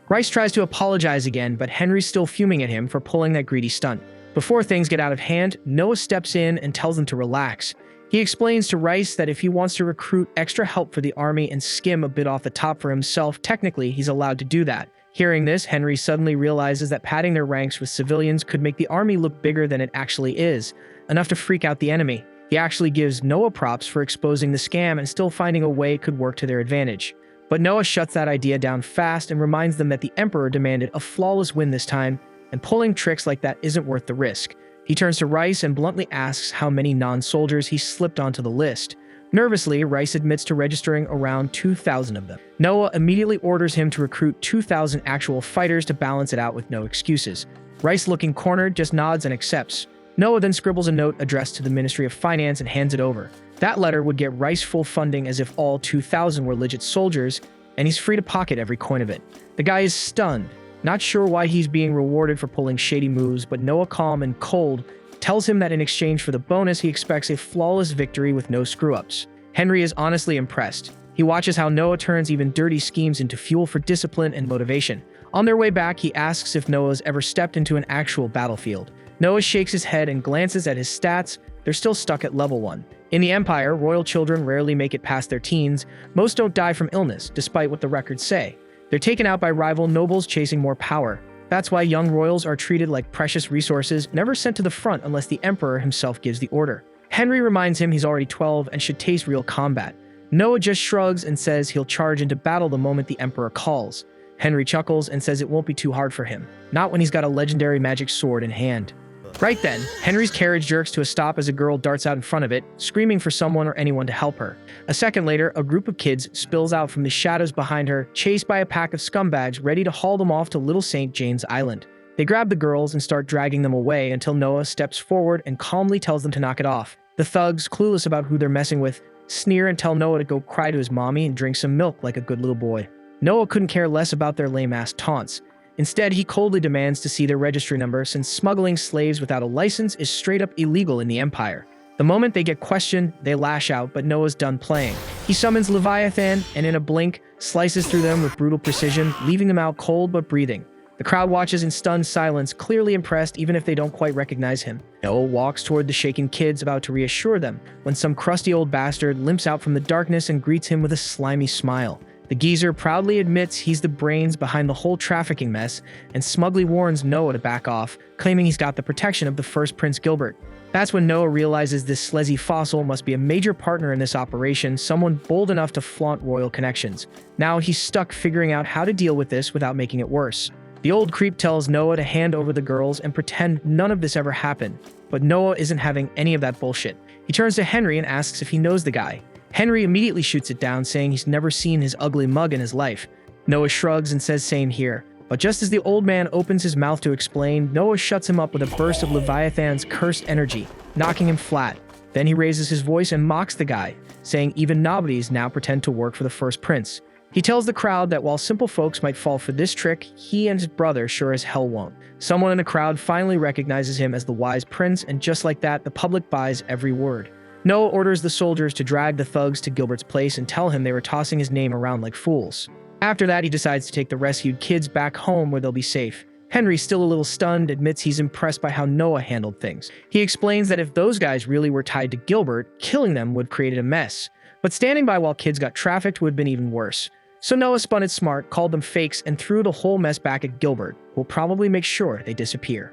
S1: Rice tries to apologize again, but Henry's still fuming at him for pulling that greedy stunt. Before things get out of hand, Noah steps in and tells them to relax. He explains to Rice that if he wants to recruit extra help for the army and skim a bit off the top for himself, technically he's allowed to do that. Hearing this, Henry suddenly realizes that padding their ranks with civilians could make the army look bigger than it actually is, enough to freak out the enemy. He actually gives Noah props for exposing the scam and still finding a way it could work to their advantage. But Noah shuts that idea down fast and reminds them that the Emperor demanded a flawless win this time, and pulling tricks like that isn't worth the risk. He turns to Rice and bluntly asks how many non-soldiers he slipped onto the list. Nervously, Rice admits to registering around 2,000 of them. Noah immediately orders him to recruit 2,000 actual fighters to balance it out with no excuses. Rice, looking cornered, just nods and accepts. Noah then scribbles a note addressed to the Ministry of Finance and hands it over. That letter would get Rice full funding as if all 2,000 were legit soldiers, and he's free to pocket every coin of it. The guy is stunned, not sure why he's being rewarded for pulling shady moves, but Noah, calm and cold, tells him that in exchange for the bonus, he expects a flawless victory with no screw-ups. Henry is honestly impressed. He watches how Noah turns even dirty schemes into fuel for discipline and motivation. On their way back, he asks if Noah's ever stepped into an actual battlefield. Noah shakes his head and glances at his stats. They're still stuck at level 1. In the Empire, royal children rarely make it past their teens. Most don't die from illness, despite what the records say. They're taken out by rival nobles chasing more power. That's why young royals are treated like precious resources, never sent to the front unless the Emperor himself gives the order. Henry reminds him he's already 12 and should taste real combat. Noah just shrugs and says he'll charge into battle the moment the Emperor calls. Henry chuckles and says it won't be too hard for him, not when he's got a legendary magic sword in hand. Right then, Henry's carriage jerks to a stop as a girl darts out in front of it, screaming for someone or anyone to help her. A second later, a group of kids spills out from the shadows behind her, chased by a pack of scumbags ready to haul them off to Little St. James Island. They grab the girls and start dragging them away until Noah steps forward and calmly tells them to knock it off. The thugs, clueless about who they're messing with, sneer and tell Noah to go cry to his mommy and drink some milk like a good little boy. Noah couldn't care less about their lame-ass taunts. Instead, he coldly demands to see their registry number since smuggling slaves without a license is straight up illegal in the Empire. The moment they get questioned, they lash out, but Noah's done playing. He summons Leviathan and in a blink, slices through them with brutal precision, leaving them out cold but breathing. The crowd watches in stunned silence, clearly impressed even if they don't quite recognize him. Noah walks toward the shaken kids about to reassure them, when some crusty old bastard limps out from the darkness and greets him with a slimy smile. The geezer proudly admits he's the brains behind the whole trafficking mess and smugly warns Noah to back off, claiming he's got the protection of the first Prince Gilbert. That's when Noah realizes this slezzy fossil must be a major partner in this operation, someone bold enough to flaunt royal connections. Now he's stuck figuring out how to deal with this without making it worse. The old creep tells Noah to hand over the girls and pretend none of this ever happened, but Noah isn't having any of that bullshit. He turns to Henry and asks if he knows the guy. Henry immediately shoots it down, saying he's never seen his ugly mug in his life. Noah shrugs and says same here. But just as the old man opens his mouth to explain, Noah shuts him up with a burst of Leviathan's cursed energy, knocking him flat. Then he raises his voice and mocks the guy, saying even nobodies now pretend to work for the first prince. He tells the crowd that while simple folks might fall for this trick, he and his brother sure as hell won't. Someone in the crowd finally recognizes him as the wise prince, and just like that, the public buys every word. Noah orders the soldiers to drag the thugs to Gilbert's place and tell him they were tossing his name around like fools. After that, he decides to take the rescued kids back home where they'll be safe. Henry, still a little stunned, admits he's impressed by how Noah handled things. He explains that if those guys really were tied to Gilbert, killing them would create a mess. But standing by while kids got trafficked would have been even worse. So Noah spun it smart, called them fakes, and threw the whole mess back at Gilbert, who will probably make sure they disappear.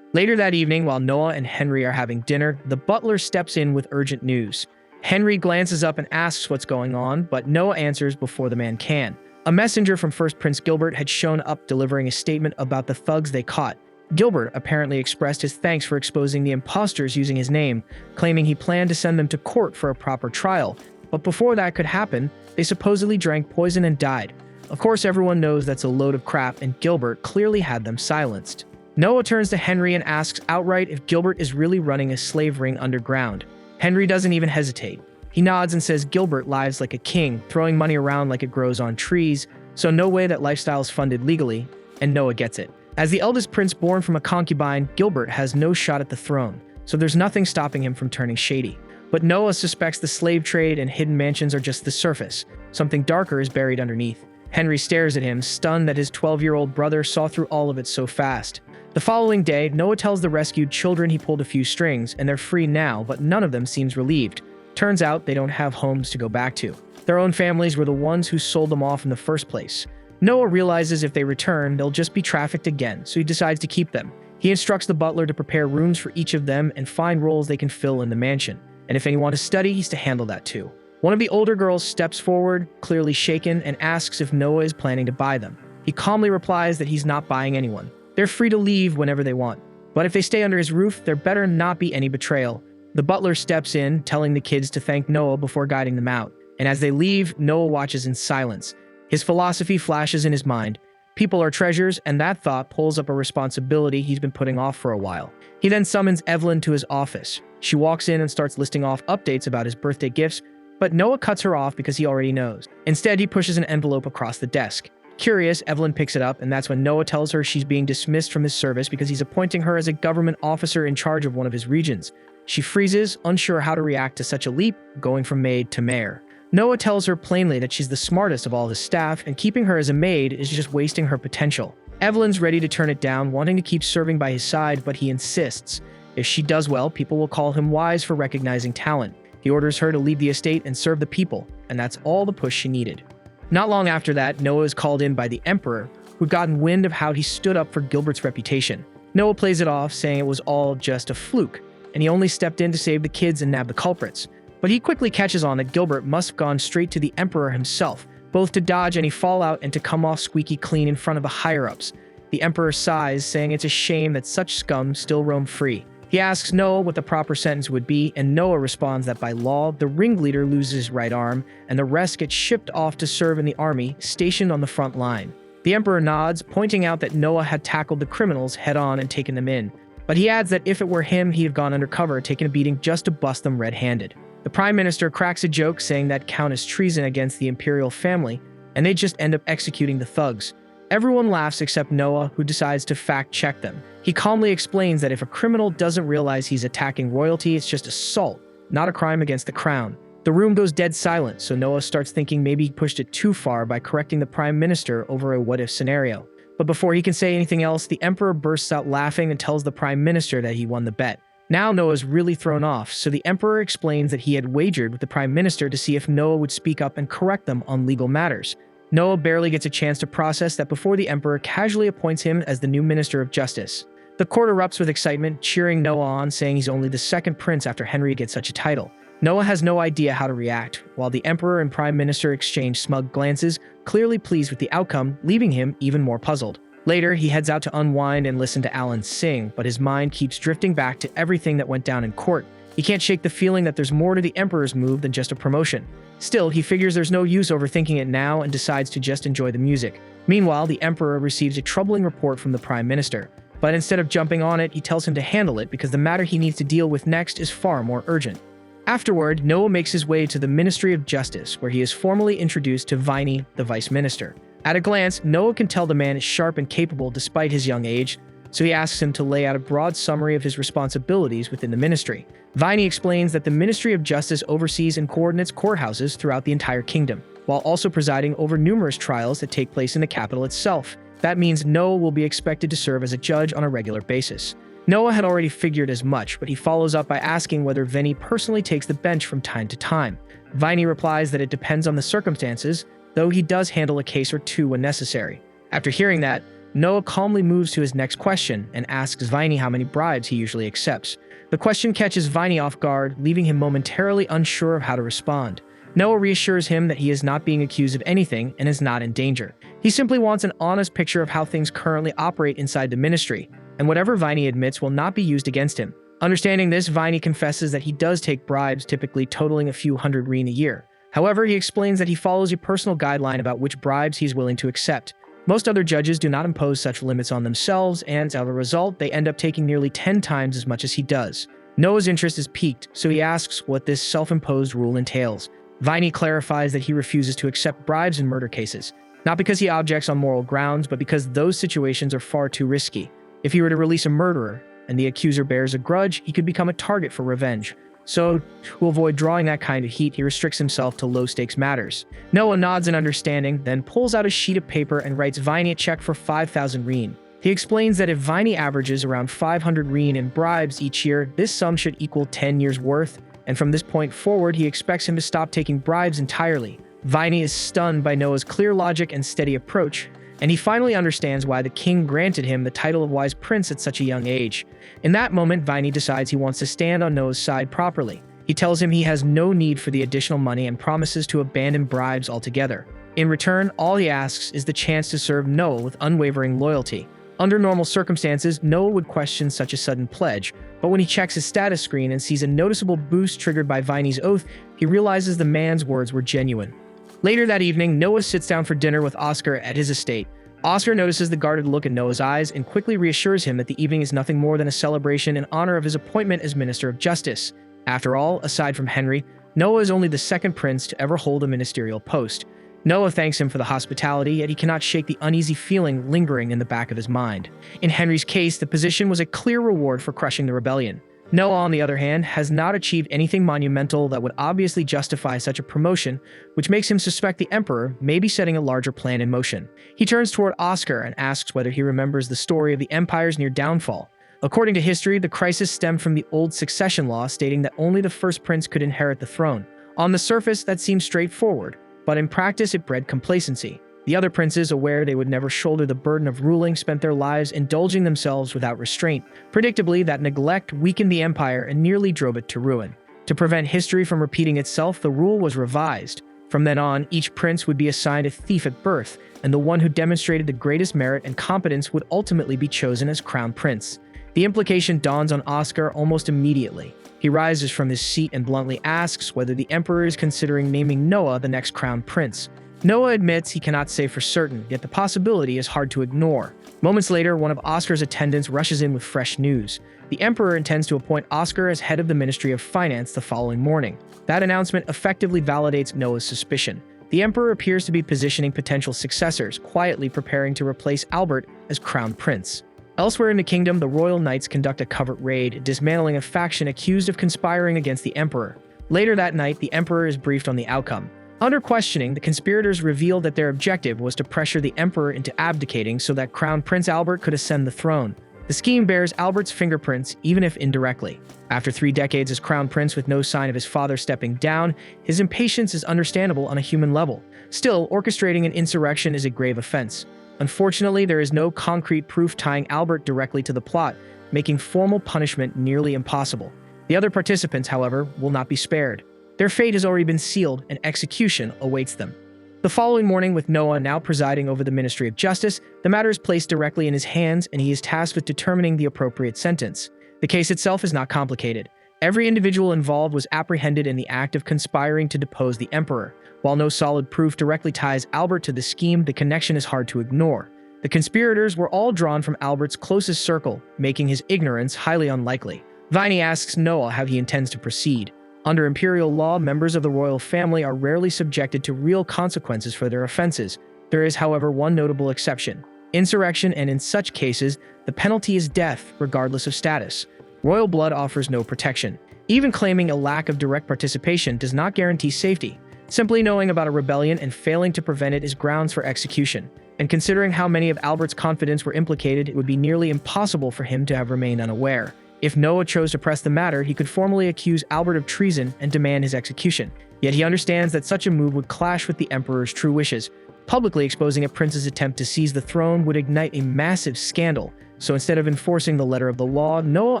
S1: Later that evening, while Noah and Henry are having dinner, the butler steps in with urgent news. Henry glances up and asks what's going on, but Noah answers before the man can. A messenger from First Prince Gilbert had shown up delivering a statement about the thugs they caught. Gilbert apparently expressed his thanks for exposing the imposters using his name, claiming he planned to send them to court for a proper trial. But before that could happen, they supposedly drank poison and died. Of course, everyone knows that's a load of crap, and Gilbert clearly had them silenced. Noah turns to Henry and asks outright if Gilbert is really running a slave ring underground. Henry doesn't even hesitate. He nods and says Gilbert lives like a king, throwing money around like it grows on trees, so no way that lifestyle is funded legally, and Noah gets it. As the eldest prince born from a concubine, Gilbert has no shot at the throne, so there's nothing stopping him from turning shady. But Noah suspects the slave trade and hidden mansions are just the surface. Something darker is buried underneath. Henry stares at him, stunned that his 12-year-old brother saw through all of it so fast. The following day, Noah tells the rescued children he pulled a few strings, and they're free now, but none of them seems relieved. Turns out they don't have homes to go back to. Their own families were the ones who sold them off in the first place. Noah realizes if they return, they'll just be trafficked again, so he decides to keep them. He instructs the butler to prepare rooms for each of them and find roles they can fill in the mansion. And if anyone to study, he's to handle that too. One of the older girls steps forward, clearly shaken, and asks if Noah is planning to buy them. He calmly replies that he's not buying anyone. They're free to leave whenever they want. But if they stay under his roof, there better not be any betrayal. The butler steps in, telling the kids to thank Noah before guiding them out. And as they leave, Noah watches in silence. His philosophy flashes in his mind. People are treasures, and that thought pulls up a responsibility he's been putting off for a while. He then summons Evelyn to his office. She walks in and starts listing off updates about his birthday gifts, but Noah cuts her off because he already knows. Instead, he pushes an envelope across the desk. Curious, Evelyn picks it up, and that's when Noah tells her she's being dismissed from his service because he's appointing her as a government officer in charge of one of his regions. She freezes, unsure how to react to such a leap, going from maid to mayor. Noah tells her plainly that she's the smartest of all his staff, and keeping her as a maid is just wasting her potential. Evelyn's ready to turn it down, wanting to keep serving by his side, but he insists. If she does well, people will call him wise for recognizing talent. He orders her to leave the estate and serve the people, and that's all the push she needed. Not long after that, Noah is called in by the Emperor, who'd gotten wind of how he stood up for Gilbert's reputation. Noah plays it off, saying it was all just a fluke, and he only stepped in to save the kids and nab the culprits. But he quickly catches on that Gilbert must have gone straight to the Emperor himself, both to dodge any fallout and to come off squeaky clean in front of the higher-ups. The Emperor sighs, saying it's a shame that such scum still roam free. He asks Noah what the proper sentence would be, and Noah responds that by law, the ringleader loses his right arm, and the rest get shipped off to serve in the army, stationed on the front line. The Emperor nods, pointing out that Noah had tackled the criminals head-on and taken them in. But he adds that if it were him, he'd have gone undercover, taken a beating just to bust them red-handed. The Prime Minister cracks a joke, saying that count as treason against the imperial family, and they just end up executing the thugs. Everyone laughs except Noah, who decides to fact-check them. He calmly explains that if a criminal doesn't realize he's attacking royalty, it's just assault, not a crime against the crown. The room goes dead silent, so Noah starts thinking maybe he pushed it too far by correcting the Prime Minister over a what-if scenario. But before he can say anything else, the Emperor bursts out laughing and tells the Prime Minister that he won the bet. Now Noah's really thrown off, so the Emperor explains that he had wagered with the Prime Minister to see if Noah would speak up and correct them on legal matters. Noah barely gets a chance to process that before the Emperor casually appoints him as the new Minister of Justice. The court erupts with excitement, cheering Noah on, saying he's only the second prince after Henry gets such a title. Noah has no idea how to react, while the Emperor and Prime Minister exchange smug glances, clearly pleased with the outcome, leaving him even more puzzled. Later, he heads out to unwind and listen to Alan sing, but his mind keeps drifting back to everything that went down in court. He can't shake the feeling that there's more to the Emperor's move than just a promotion. Still, he figures there's no use overthinking it now and decides to just enjoy the music. Meanwhile, the Emperor receives a troubling report from the Prime Minister. But instead of jumping on it, he tells him to handle it because the matter he needs to deal with next is far more urgent. Afterward, Noah makes his way to the Ministry of Justice, where he is formally introduced to Viney, the Vice Minister. At a glance, Noah can tell the man is sharp and capable despite his young age, so he asks him to lay out a broad summary of his responsibilities within the ministry. Viney explains that the Ministry of Justice oversees and coordinates courthouses throughout the entire kingdom, while also presiding over numerous trials that take place in the capital itself. That means Noah will be expected to serve as a judge on a regular basis. Noah had already figured as much, but he follows up by asking whether Viney personally takes the bench from time to time. Viney replies that it depends on the circumstances, though he does handle a case or two when necessary. After hearing that, Noah calmly moves to his next question and asks Viney how many bribes he usually accepts. The question catches Viney off guard, leaving him momentarily unsure of how to respond. Noah reassures him that he is not being accused of anything and is not in danger. He simply wants an honest picture of how things currently operate inside the ministry, and whatever Viney admits will not be used against him. Understanding this, Viney confesses that he does take bribes, typically totaling a few hundred reen a year. However, he explains that he follows a personal guideline about which bribes he's willing to accept. Most other judges do not impose such limits on themselves, and as a result, they end up taking nearly 10 times as much as he does. Noah's interest is piqued, so he asks what this self-imposed rule entails. Viney clarifies that he refuses to accept bribes in murder cases, not because he objects on moral grounds, but because those situations are far too risky. If he were to release a murderer, and the accuser bears a grudge, he could become a target for revenge. So, to avoid drawing that kind of heat, he restricts himself to low-stakes matters. Noah nods in understanding, then pulls out a sheet of paper and writes Viney a check for 5,000 rein. He explains that if Viney averages around 500 rein in bribes each year, this sum should equal 10 years' worth, and from this point forward, he expects him to stop taking bribes entirely. Viney is stunned by Noah's clear logic and steady approach, and he finally understands why the king granted him the title of Wise Prince at such a young age. In that moment, Viney decides he wants to stand on Noah's side properly. He tells him he has no need for the additional money and promises to abandon bribes altogether. In return, all he asks is the chance to serve Noah with unwavering loyalty. Under normal circumstances, Noah would question such a sudden pledge, but when he checks his status screen and sees a noticeable boost triggered by Viney's oath, he realizes the man's words were genuine. Later that evening, Noah sits down for dinner with Oscar at his estate. Oscar notices the guarded look in Noah's eyes and quickly reassures him that the evening is nothing more than a celebration in honor of his appointment as Minister of Justice. After all, aside from Henry, Noah is only the second prince to ever hold a ministerial post. Noah thanks him for the hospitality, yet he cannot shake the uneasy feeling lingering in the back of his mind. In Henry's case, the position was a clear reward for crushing the rebellion. Noah, on the other hand, has not achieved anything monumental that would obviously justify such a promotion, which makes him suspect the emperor may be setting a larger plan in motion. He turns toward Oscar and asks whether he remembers the story of the empire's near downfall. According to history, the crisis stemmed from the old succession law stating that only the first prince could inherit the throne. On the surface, that seems straightforward, but in practice it bred complacency. The other princes, aware they would never shoulder the burden of ruling, spent their lives indulging themselves without restraint. Predictably, that neglect weakened the empire and nearly drove it to ruin. To prevent history from repeating itself, the rule was revised. From then on, each prince would be assigned a thief at birth, and the one who demonstrated the greatest merit and competence would ultimately be chosen as crown prince. The implication dawns on Oscar almost immediately. He rises from his seat and bluntly asks whether the emperor is considering naming Noah the next crown prince. Noah admits he cannot say for certain, yet the possibility is hard to ignore. Moments later, one of Oscar's attendants rushes in with fresh news. The emperor intends to appoint Oscar as head of the Ministry of Finance the following morning. That announcement effectively validates Noah's suspicion. The emperor appears to be positioning potential successors, quietly preparing to replace Albert as crown prince. Elsewhere in the kingdom, the royal knights conduct a covert raid, dismantling a faction accused of conspiring against the emperor. Later that night, the emperor is briefed on the outcome. Under questioning, the conspirators revealed that their objective was to pressure the emperor into abdicating so that Crown Prince Albert could ascend the throne. The scheme bears Albert's fingerprints, even if indirectly. After 3 decades as crown prince with no sign of his father stepping down, his impatience is understandable on a human level. Still, orchestrating an insurrection is a grave offense. Unfortunately, there is no concrete proof tying Albert directly to the plot, making formal punishment nearly impossible. The other participants, however, will not be spared. Their fate has already been sealed, and execution awaits them. The following morning, with Noah now presiding over the Ministry of Justice, the matter is placed directly in his hands, and he is tasked with determining the appropriate sentence. The case itself is not complicated. Every individual involved was apprehended in the act of conspiring to depose the emperor. While no solid proof directly ties Albert to the scheme, the connection is hard to ignore. The conspirators were all drawn from Albert's closest circle, making his ignorance highly unlikely. Viney asks Noah how he intends to proceed. Under imperial law, members of the royal family are rarely subjected to real consequences for their offenses. There is, however, one notable exception: insurrection, and in such cases, the penalty is death, regardless of status. Royal blood offers no protection. Even claiming a lack of direct participation does not guarantee safety. Simply knowing about a rebellion and failing to prevent it is grounds for execution. And considering how many of Albert's confidants were implicated, it would be nearly impossible for him to have remained unaware. If Noah chose to press the matter, he could formally accuse Albert of treason and demand his execution. Yet he understands that such a move would clash with the emperor's true wishes. Publicly exposing a prince's attempt to seize the throne would ignite a massive scandal, so instead of enforcing the letter of the law, Noah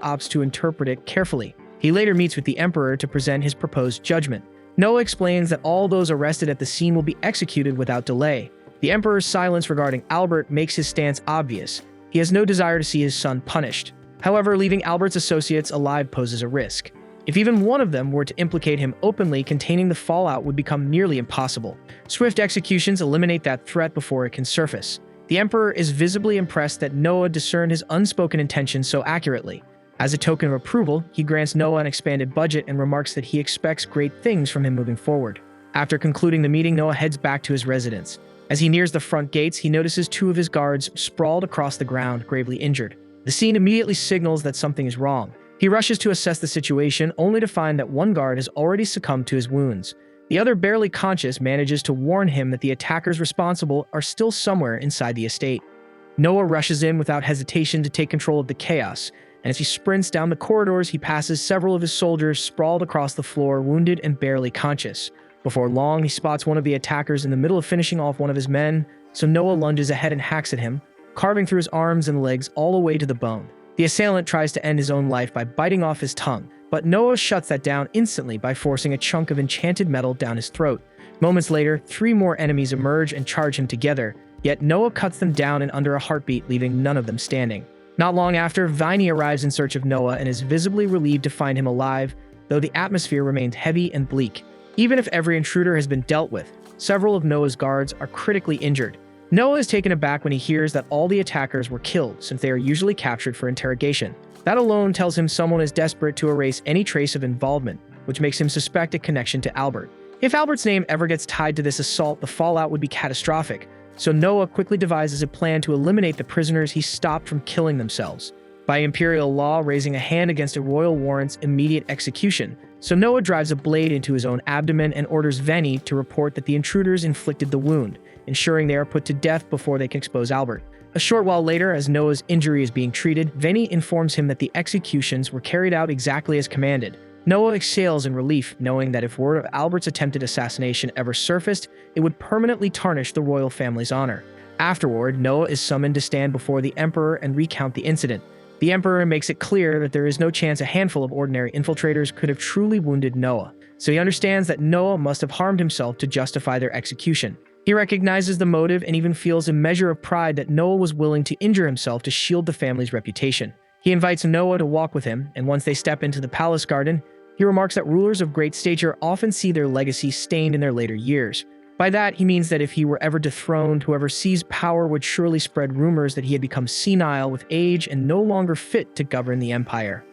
S1: opts to interpret it carefully. He later meets with the emperor to present his proposed judgment. Noah explains that all those arrested at the scene will be executed without delay. The emperor's silence regarding Albert makes his stance obvious. He has no desire to see his son punished. However, leaving Albert's associates alive poses a risk. If even one of them were to implicate him openly, containing the fallout would become nearly impossible. Swift executions eliminate that threat before it can surface. The The Emperor is visibly impressed that Noah discerned his unspoken intentions so accurately. As a token of approval, he grants Noah an expanded budget and remarks that he expects great things from him moving forward. After concluding the meeting, Noah heads back to his residence. As he nears the front gates, he notices two of his guards sprawled across the ground, gravely injured. The scene immediately signals that something is wrong. He rushes to assess the situation, only to find that one guard has already succumbed to his wounds. The other, barely conscious, manages to warn him that the attackers responsible are still somewhere inside the estate. Noah rushes in without hesitation to take control of the chaos, and as he sprints down the corridors, he passes several of his soldiers sprawled across the floor, wounded and barely conscious. Before long, he spots one of the attackers in the middle of finishing off one of his men, so Noah lunges ahead and hacks at him, carving through his arms and legs all the way to the bone. The assailant tries to end his own life by biting off his tongue, but Noah shuts that down instantly by forcing a chunk of enchanted metal down his throat. Moments later, 3 more enemies emerge and charge him together, yet Noah cuts them down in under a heartbeat, leaving none of them standing. Not long after, Viney arrives in search of Noah and is visibly relieved to find him alive, though the atmosphere remains heavy and bleak. Even if every intruder has been dealt with, several of Noah's guards are critically injured. Noah is taken aback when he hears that all the attackers were killed, since they are usually captured for interrogation. That alone tells him someone is desperate to erase any trace of involvement, which makes him suspect a connection to Albert. If Albert's name ever gets tied to this assault, the fallout would be catastrophic, so Noah quickly devises a plan to eliminate the prisoners he stopped from killing themselves. By imperial law, raising a hand against a royal warrants immediate execution, so Noah drives a blade into his own abdomen and orders Viney to report that the intruders inflicted the wound, ensuring they are put to death before they can expose Albert. A short while later, as Noah's injury is being treated, Viney informs him that the executions were carried out exactly as commanded. Noah exhales in relief, knowing that if word of Albert's attempted assassination ever surfaced, it would permanently tarnish the royal family's honor. Afterward, Noah is summoned to stand before the Emperor and recount the incident. The Emperor makes it clear that there is no chance a handful of ordinary infiltrators could have truly wounded Noah, so he understands that Noah must have harmed himself to justify their execution. He recognizes the motive and even feels a measure of pride that Noah was willing to injure himself to shield the family's reputation. He invites Noah to walk with him, and once they step into the palace garden, he remarks that rulers of great stature often see their legacy stained in their later years. By that, he means that if he were ever dethroned, whoever seized power would surely spread rumors that he had become senile with age and no longer fit to govern the empire.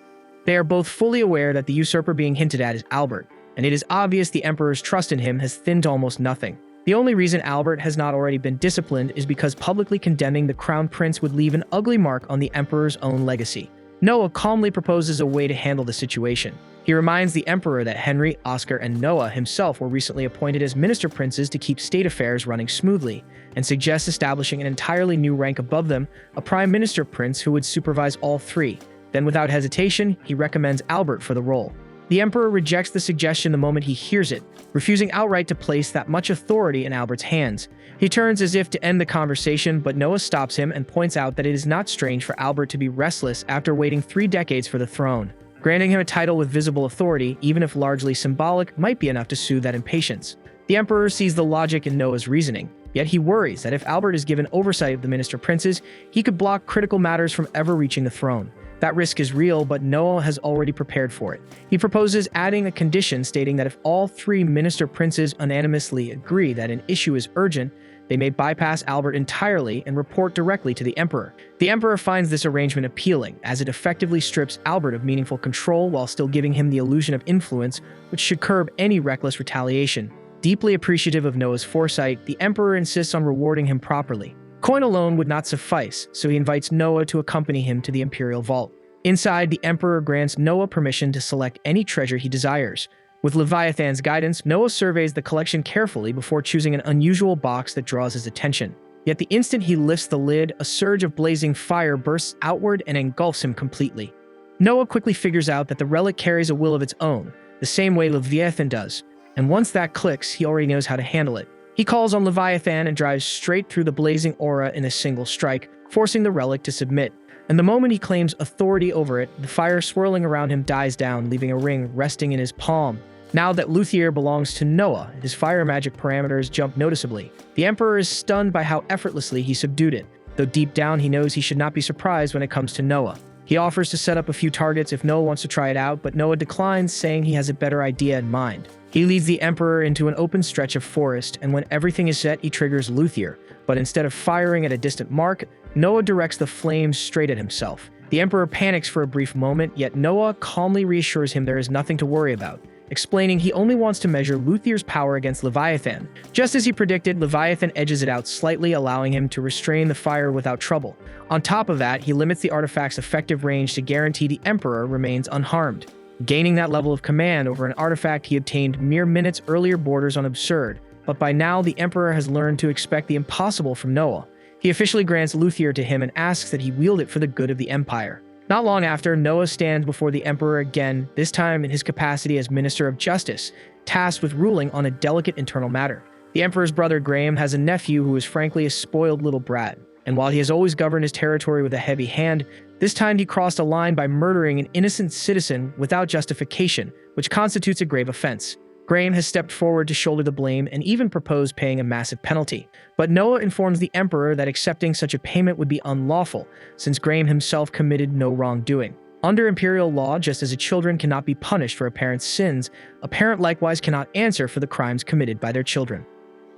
S1: They are both fully aware that the usurper being hinted at is Albert, and it is obvious the Emperor's trust in him has thinned to almost nothing. The only reason Albert has not already been disciplined is because publicly condemning the crown prince would leave an ugly mark on the Emperor's own legacy. Noah calmly proposes a way to handle the situation. He reminds the Emperor that Henry, Oscar, and Noah himself were recently appointed as minister princes to keep state affairs running smoothly, and suggests establishing an entirely new rank above them, a prime minister prince who would supervise all 3. Then without hesitation, he recommends Albert for the role. The Emperor rejects the suggestion the moment he hears it, refusing outright to place that much authority in Albert's hands. He turns as if to end the conversation, but Noah stops him and points out that it is not strange for Albert to be restless after waiting 3 decades for the throne. Granting him a title with visible authority, even if largely symbolic, might be enough to soothe that impatience. The Emperor sees the logic in Noah's reasoning, yet he worries that if Albert is given oversight of the minister princes, he could block critical matters from ever reaching the throne. That risk is real, but Noah has already prepared for it. He proposes adding a condition stating that if all 3 minister princes unanimously agree that an issue is urgent, they may bypass Albert entirely and report directly to the Emperor. The Emperor finds this arrangement appealing, as it effectively strips Albert of meaningful control while still giving him the illusion of influence, which should curb any reckless retaliation. Deeply appreciative of Noah's foresight, the Emperor insists on rewarding him properly. Coin alone would not suffice, so he invites Noah to accompany him to the Imperial Vault. Inside, the Emperor grants Noah permission to select any treasure he desires. With Leviathan's guidance, Noah surveys the collection carefully before choosing an unusual box that draws his attention. Yet the instant he lifts the lid, a surge of blazing fire bursts outward and engulfs him completely. Noah quickly figures out that the relic carries a will of its own, the same way Leviathan does, and once that clicks, he already knows how to handle it. He calls on Leviathan and drives straight through the blazing aura in a single strike, forcing the relic to submit. And the moment he claims authority over it, the fire swirling around him dies down, leaving a ring resting in his palm. Now that Luthier belongs to Noah, his fire magic parameters jump noticeably. The Emperor is stunned by how effortlessly he subdued it, though deep down he knows he should not be surprised when it comes to Noah. He offers to set up a few targets if Noah wants to try it out, but Noah declines, saying he has a better idea in mind. He leads the Emperor into an open stretch of forest, and when everything is set, he triggers Luthier. But instead of firing at a distant mark, Noah directs the flames straight at himself. The Emperor panics for a brief moment, yet Noah calmly reassures him there is nothing to worry about, explaining he only wants to measure Luthier's power against Leviathan. Just as he predicted, Leviathan edges it out slightly, allowing him to restrain the fire without trouble. On top of that, he limits the artifact's effective range to guarantee the Emperor remains unharmed. Gaining that level of command over an artifact he obtained mere minutes earlier borders on absurd, but by now the Emperor has learned to expect the impossible from Noah. He officially grants Luthier to him and asks that he wield it for the good of the Empire. Not long after, Noah stands before the Emperor again, this time in his capacity as Minister of Justice, tasked with ruling on a delicate internal matter. The Emperor's brother Graham has a nephew who is frankly a spoiled little brat, and while he has always governed his territory with a heavy hand, this time he crossed a line by murdering an innocent citizen without justification, which constitutes a grave offense. Graham has stepped forward to shoulder the blame and even proposed paying a massive penalty. But Noah informs the Emperor that accepting such a payment would be unlawful, since Graham himself committed no wrongdoing. Under imperial law, just as a children cannot be punished for a parent's sins, a parent likewise cannot answer for the crimes committed by their children.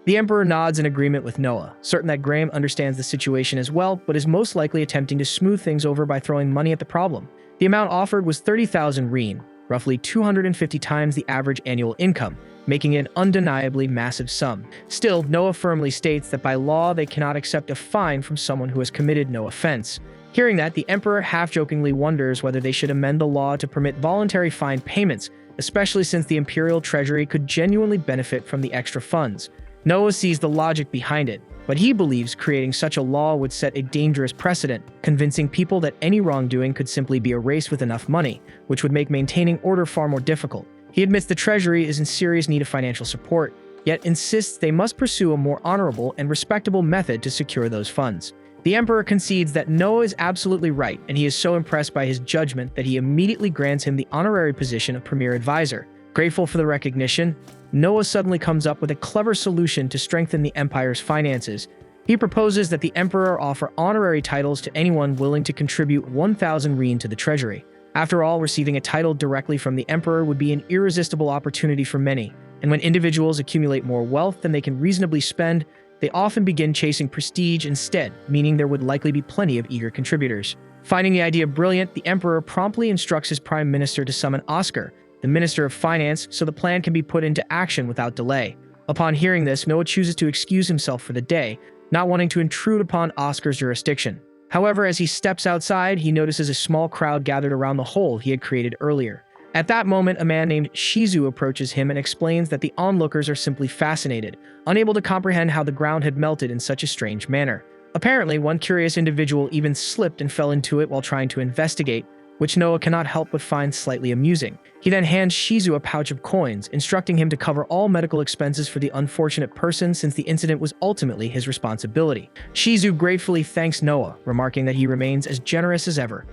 S1: The Emperor nods in agreement with Noah, certain that Graham understands the situation as well, but is most likely attempting to smooth things over by throwing money at the problem. The amount offered was 30,000 rein, roughly 250 times the average annual income, making it an undeniably massive sum. Still, Noah firmly states that by law they cannot accept a fine from someone who has committed no offense. Hearing that, the Emperor half-jokingly wonders whether they should amend the law to permit voluntary fine payments, especially since the imperial treasury could genuinely benefit from the extra funds. Noah sees the logic behind it, but he believes creating such a law would set a dangerous precedent, convincing people that any wrongdoing could simply be erased with enough money, which would make maintaining order far more difficult. He admits the treasury is in serious need of financial support, yet insists they must pursue a more honorable and respectable method to secure those funds. The Emperor concedes that Noah is absolutely right, and he is so impressed by his judgment that he immediately grants him the honorary position of Premier Advisor. Grateful for the recognition, Noah suddenly comes up with a clever solution to strengthen the Empire's finances. He proposes that the Emperor offer honorary titles to anyone willing to contribute 1,000 rein to the treasury. After all, receiving a title directly from the Emperor would be an irresistible opportunity for many, and when individuals accumulate more wealth than they can reasonably spend, they often begin chasing prestige instead, meaning there would likely be plenty of eager contributors. Finding the idea brilliant, the Emperor promptly instructs his Prime Minister to summon Oscar, the Minister of Finance, so the plan can be put into action without delay. Upon hearing this, Noah chooses to excuse himself for the day, not wanting to intrude upon Oscar's jurisdiction. However, as he steps outside, he notices a small crowd gathered around the hole he had created earlier. At that moment, a man named Shizu approaches him and explains that the onlookers are simply fascinated, unable to comprehend how the ground had melted in such a strange manner. Apparently, one curious individual even slipped and fell into it while trying to investigate, which Noah cannot help but find slightly amusing. He then hands Shizu a pouch of coins, instructing him to cover all medical expenses for the unfortunate person since the incident was ultimately his responsibility. Shizu gratefully thanks Noah, remarking that he remains as generous as ever.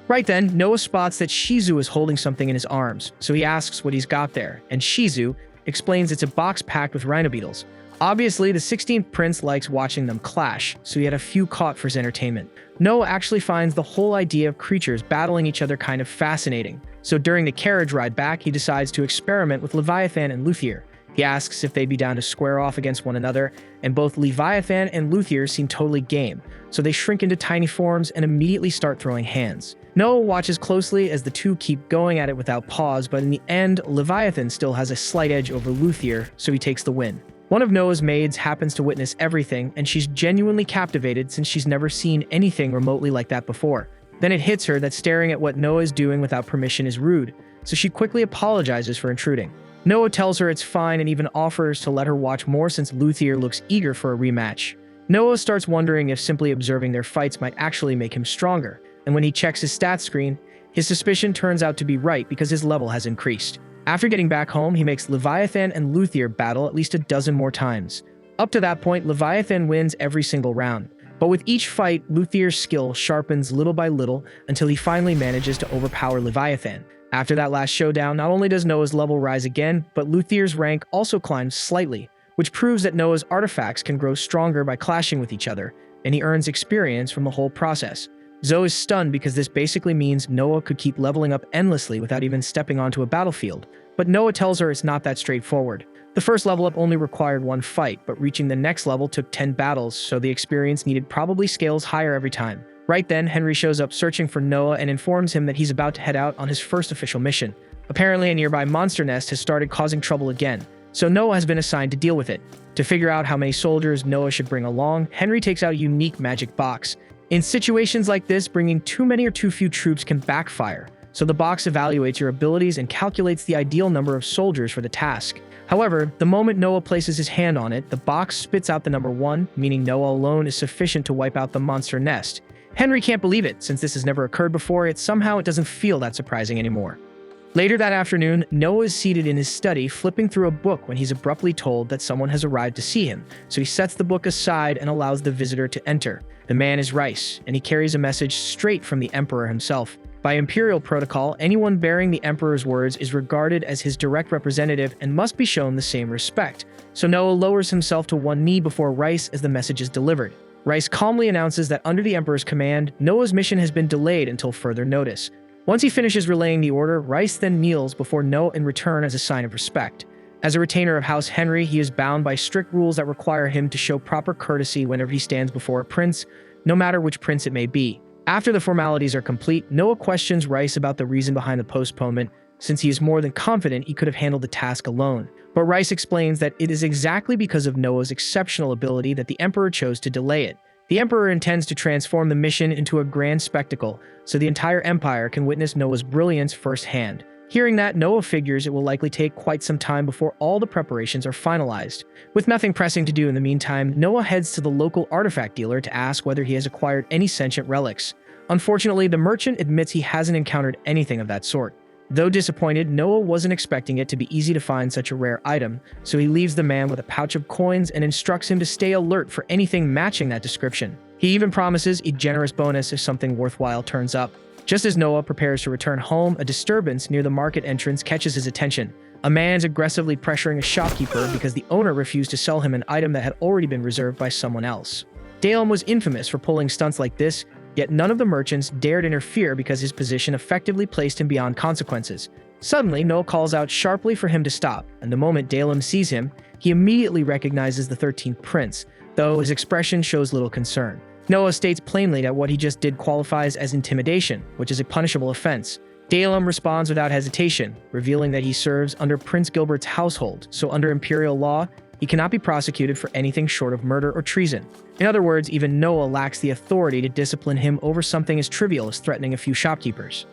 S1: Right then, Noah spots that Shizu is holding something in his arms, so he asks what he's got there, and Shizu explains it's a box packed with rhino beetles. Obviously, the 16th prince likes watching them clash, so he had a few caught for his entertainment. Noah actually finds the whole idea of creatures battling each other kind of fascinating, so during the carriage ride back, he decides to experiment with Leviathan and Luthier. He asks if they'd be down to square off against one another, and both Leviathan and Luthier seem totally game, so they shrink into tiny forms and immediately start throwing hands. Noah watches closely as the two keep going at it without pause, but in the end, Leviathan still has a slight edge over Luthier, so he takes the win. One of Noah's maids happens to witness everything, and she's genuinely captivated since she's never seen anything remotely like that before. Then it hits her that staring at what Noah is doing without permission is rude, so she quickly apologizes for intruding. Noah tells her it's fine and even offers to let her watch more since Luthier looks eager for a rematch. Noah starts wondering if simply observing their fights might actually make him stronger, and when he checks his stats screen, his suspicion turns out to be right because his level has increased. After getting back home, he makes Leviathan and Luthier battle at least a dozen more times. Up to that point, Leviathan wins every single round, but with each fight, Luthier's skill sharpens little by little until he finally manages to overpower Leviathan. After that last showdown, not only does Noah's level rise again, but Luthier's rank also climbs slightly, which proves that Noah's artifacts can grow stronger by clashing with each other, and he earns experience from the whole process. Zoe is stunned because this basically means Noah could keep leveling up endlessly without even stepping onto a battlefield. But Noah tells her it's not that straightforward. The first level up only required one fight, but reaching the next level took 10 battles, so the experience needed probably scales higher every time. Right then, Henry shows up searching for Noah and informs him that he's about to head out on his first official mission. Apparently, a nearby monster nest has started causing trouble again, so Noah has been assigned to deal with it. To figure out how many soldiers Noah should bring along, Henry takes out a unique magic box. In situations like this, bringing too many or too few troops can backfire, so the box evaluates your abilities and calculates the ideal number of soldiers for the task. However, the moment Noah places his hand on it, the box spits out the number 1, meaning Noah alone is sufficient to wipe out the monster nest. Henry can't believe it, since this has never occurred before, yet somehow it doesn't feel that surprising anymore. Later that afternoon, Noah is seated in his study flipping through a book when he's abruptly told that someone has arrived to see him, so he sets the book aside and allows the visitor to enter. The man is Rice, and he carries a message straight from the Emperor himself. By imperial protocol, anyone bearing the Emperor's words is regarded as his direct representative and must be shown the same respect. So Noah lowers himself to one knee before Rice as the message is delivered. Rice calmly announces that under the Emperor's command, Noah's mission has been delayed until further notice. Once he finishes relaying the order, Rice then kneels before Noah in return as a sign of respect. As a retainer of House Henry, he is bound by strict rules that require him to show proper courtesy whenever he stands before a prince, no matter which prince it may be. After the formalities are complete, Noah questions Rice about the reason behind the postponement, since he is more than confident he could have handled the task alone. But Rice explains that it is exactly because of Noah's exceptional ability that the Emperor chose to delay it. The Emperor intends to transform the mission into a grand spectacle, so the entire Empire can witness Noah's brilliance firsthand. Hearing that, Noah figures it will likely take quite some time before all the preparations are finalized. With nothing pressing to do in the meantime, Noah heads to the local artifact dealer to ask whether he has acquired any sentient relics. Unfortunately, the merchant admits he hasn't encountered anything of that sort. Though disappointed, Noah wasn't expecting it to be easy to find such a rare item, so he leaves the man with a pouch of coins and instructs him to stay alert for anything matching that description. He even promises a generous bonus if something worthwhile turns up. Just as Noah prepares to return home, a disturbance near the market entrance catches his attention. A man is aggressively pressuring a shopkeeper because the owner refused to sell him an item that had already been reserved by someone else. Dalem was infamous for pulling stunts like this, yet none of the merchants dared interfere because his position effectively placed him beyond consequences. Suddenly, Noah calls out sharply for him to stop, and the moment Dalem sees him, he immediately recognizes the 13th prince, though his expression shows little concern. Noah states plainly that what he just did qualifies as intimidation, which is a punishable offense. Dalem responds without hesitation, revealing that he serves under Prince Gilbert's household, so under imperial law, he cannot be prosecuted for anything short of murder or treason. In other words, even Noah lacks the authority to discipline him over something as trivial as threatening a few shopkeepers.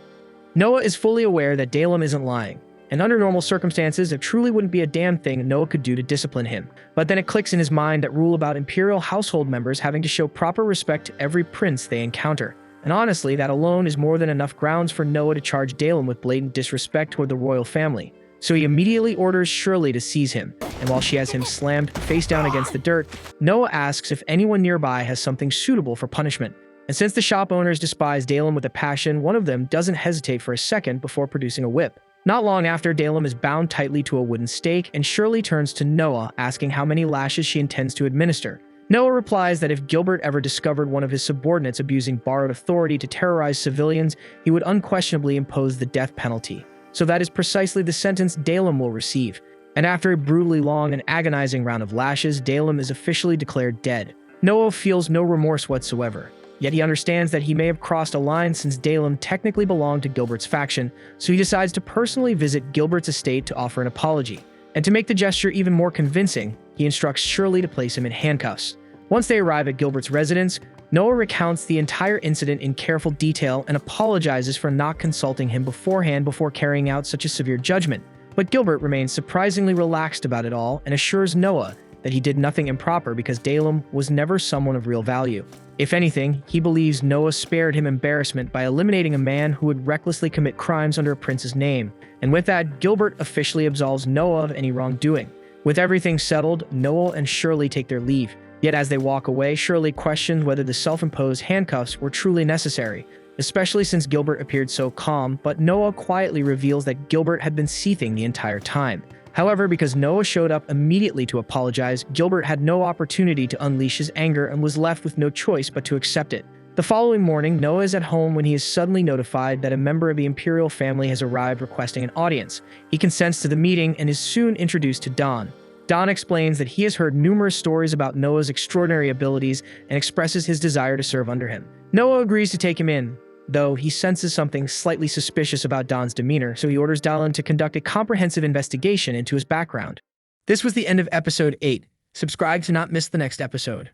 S1: Noah is fully aware that Dalem isn't lying, and under normal circumstances, it truly wouldn't be a damn thing Noah could do to discipline him. But then it clicks in his mind that rule about imperial household members having to show proper respect to every prince they encounter. And honestly, that alone is more than enough grounds for Noah to charge Dalem with blatant disrespect toward the royal family. So he immediately orders Shirley to seize him, and while she has him slammed face down against the dirt, Noah asks if anyone nearby has something suitable for punishment. And since the shop owners despise Dalem with a passion, one of them doesn't hesitate for a second before producing a whip. Not long after, Dalem is bound tightly to a wooden stake, and Shirley turns to Noah, asking how many lashes she intends to administer. Noah replies that if Gilbert ever discovered one of his subordinates abusing borrowed authority to terrorize civilians, he would unquestionably impose the death penalty. So that is precisely the sentence Dalem will receive. And after a brutally long and agonizing round of lashes, Dalem is officially declared dead. Noah feels no remorse whatsoever. Yet he understands that he may have crossed a line since Dalem technically belonged to Gilbert's faction, so he decides to personally visit Gilbert's estate to offer an apology. And to make the gesture even more convincing, he instructs Shirley to place him in handcuffs. Once they arrive at Gilbert's residence, Noah recounts the entire incident in careful detail and apologizes for not consulting him beforehand before carrying out such a severe judgment. But Gilbert remains surprisingly relaxed about it all and assures Noah that he did nothing improper because Dalem was never someone of real value. If anything, he believes Noah spared him embarrassment by eliminating a man who would recklessly commit crimes under a prince's name. And with that, Gilbert officially absolves Noah of any wrongdoing. With everything settled, Noah and Shirley take their leave. Yet as they walk away, Shirley questions whether the self-imposed handcuffs were truly necessary, especially since Gilbert appeared so calm, but Noah quietly reveals that Gilbert had been seething the entire time. However, because Noah showed up immediately to apologize, Gilbert had no opportunity to unleash his anger and was left with no choice but to accept it. The following morning, Noah is at home when he is suddenly notified that a member of the imperial family has arrived requesting an audience. He consents to the meeting and is soon introduced to Don. Don explains that he has heard numerous stories about Noah's extraordinary abilities and expresses his desire to serve under him. Noah agrees to take him in, though he senses something slightly suspicious about Don's demeanor, so he orders Dallin to conduct a comprehensive investigation into his background. This was the end of episode 8. Subscribe to not miss the next episode.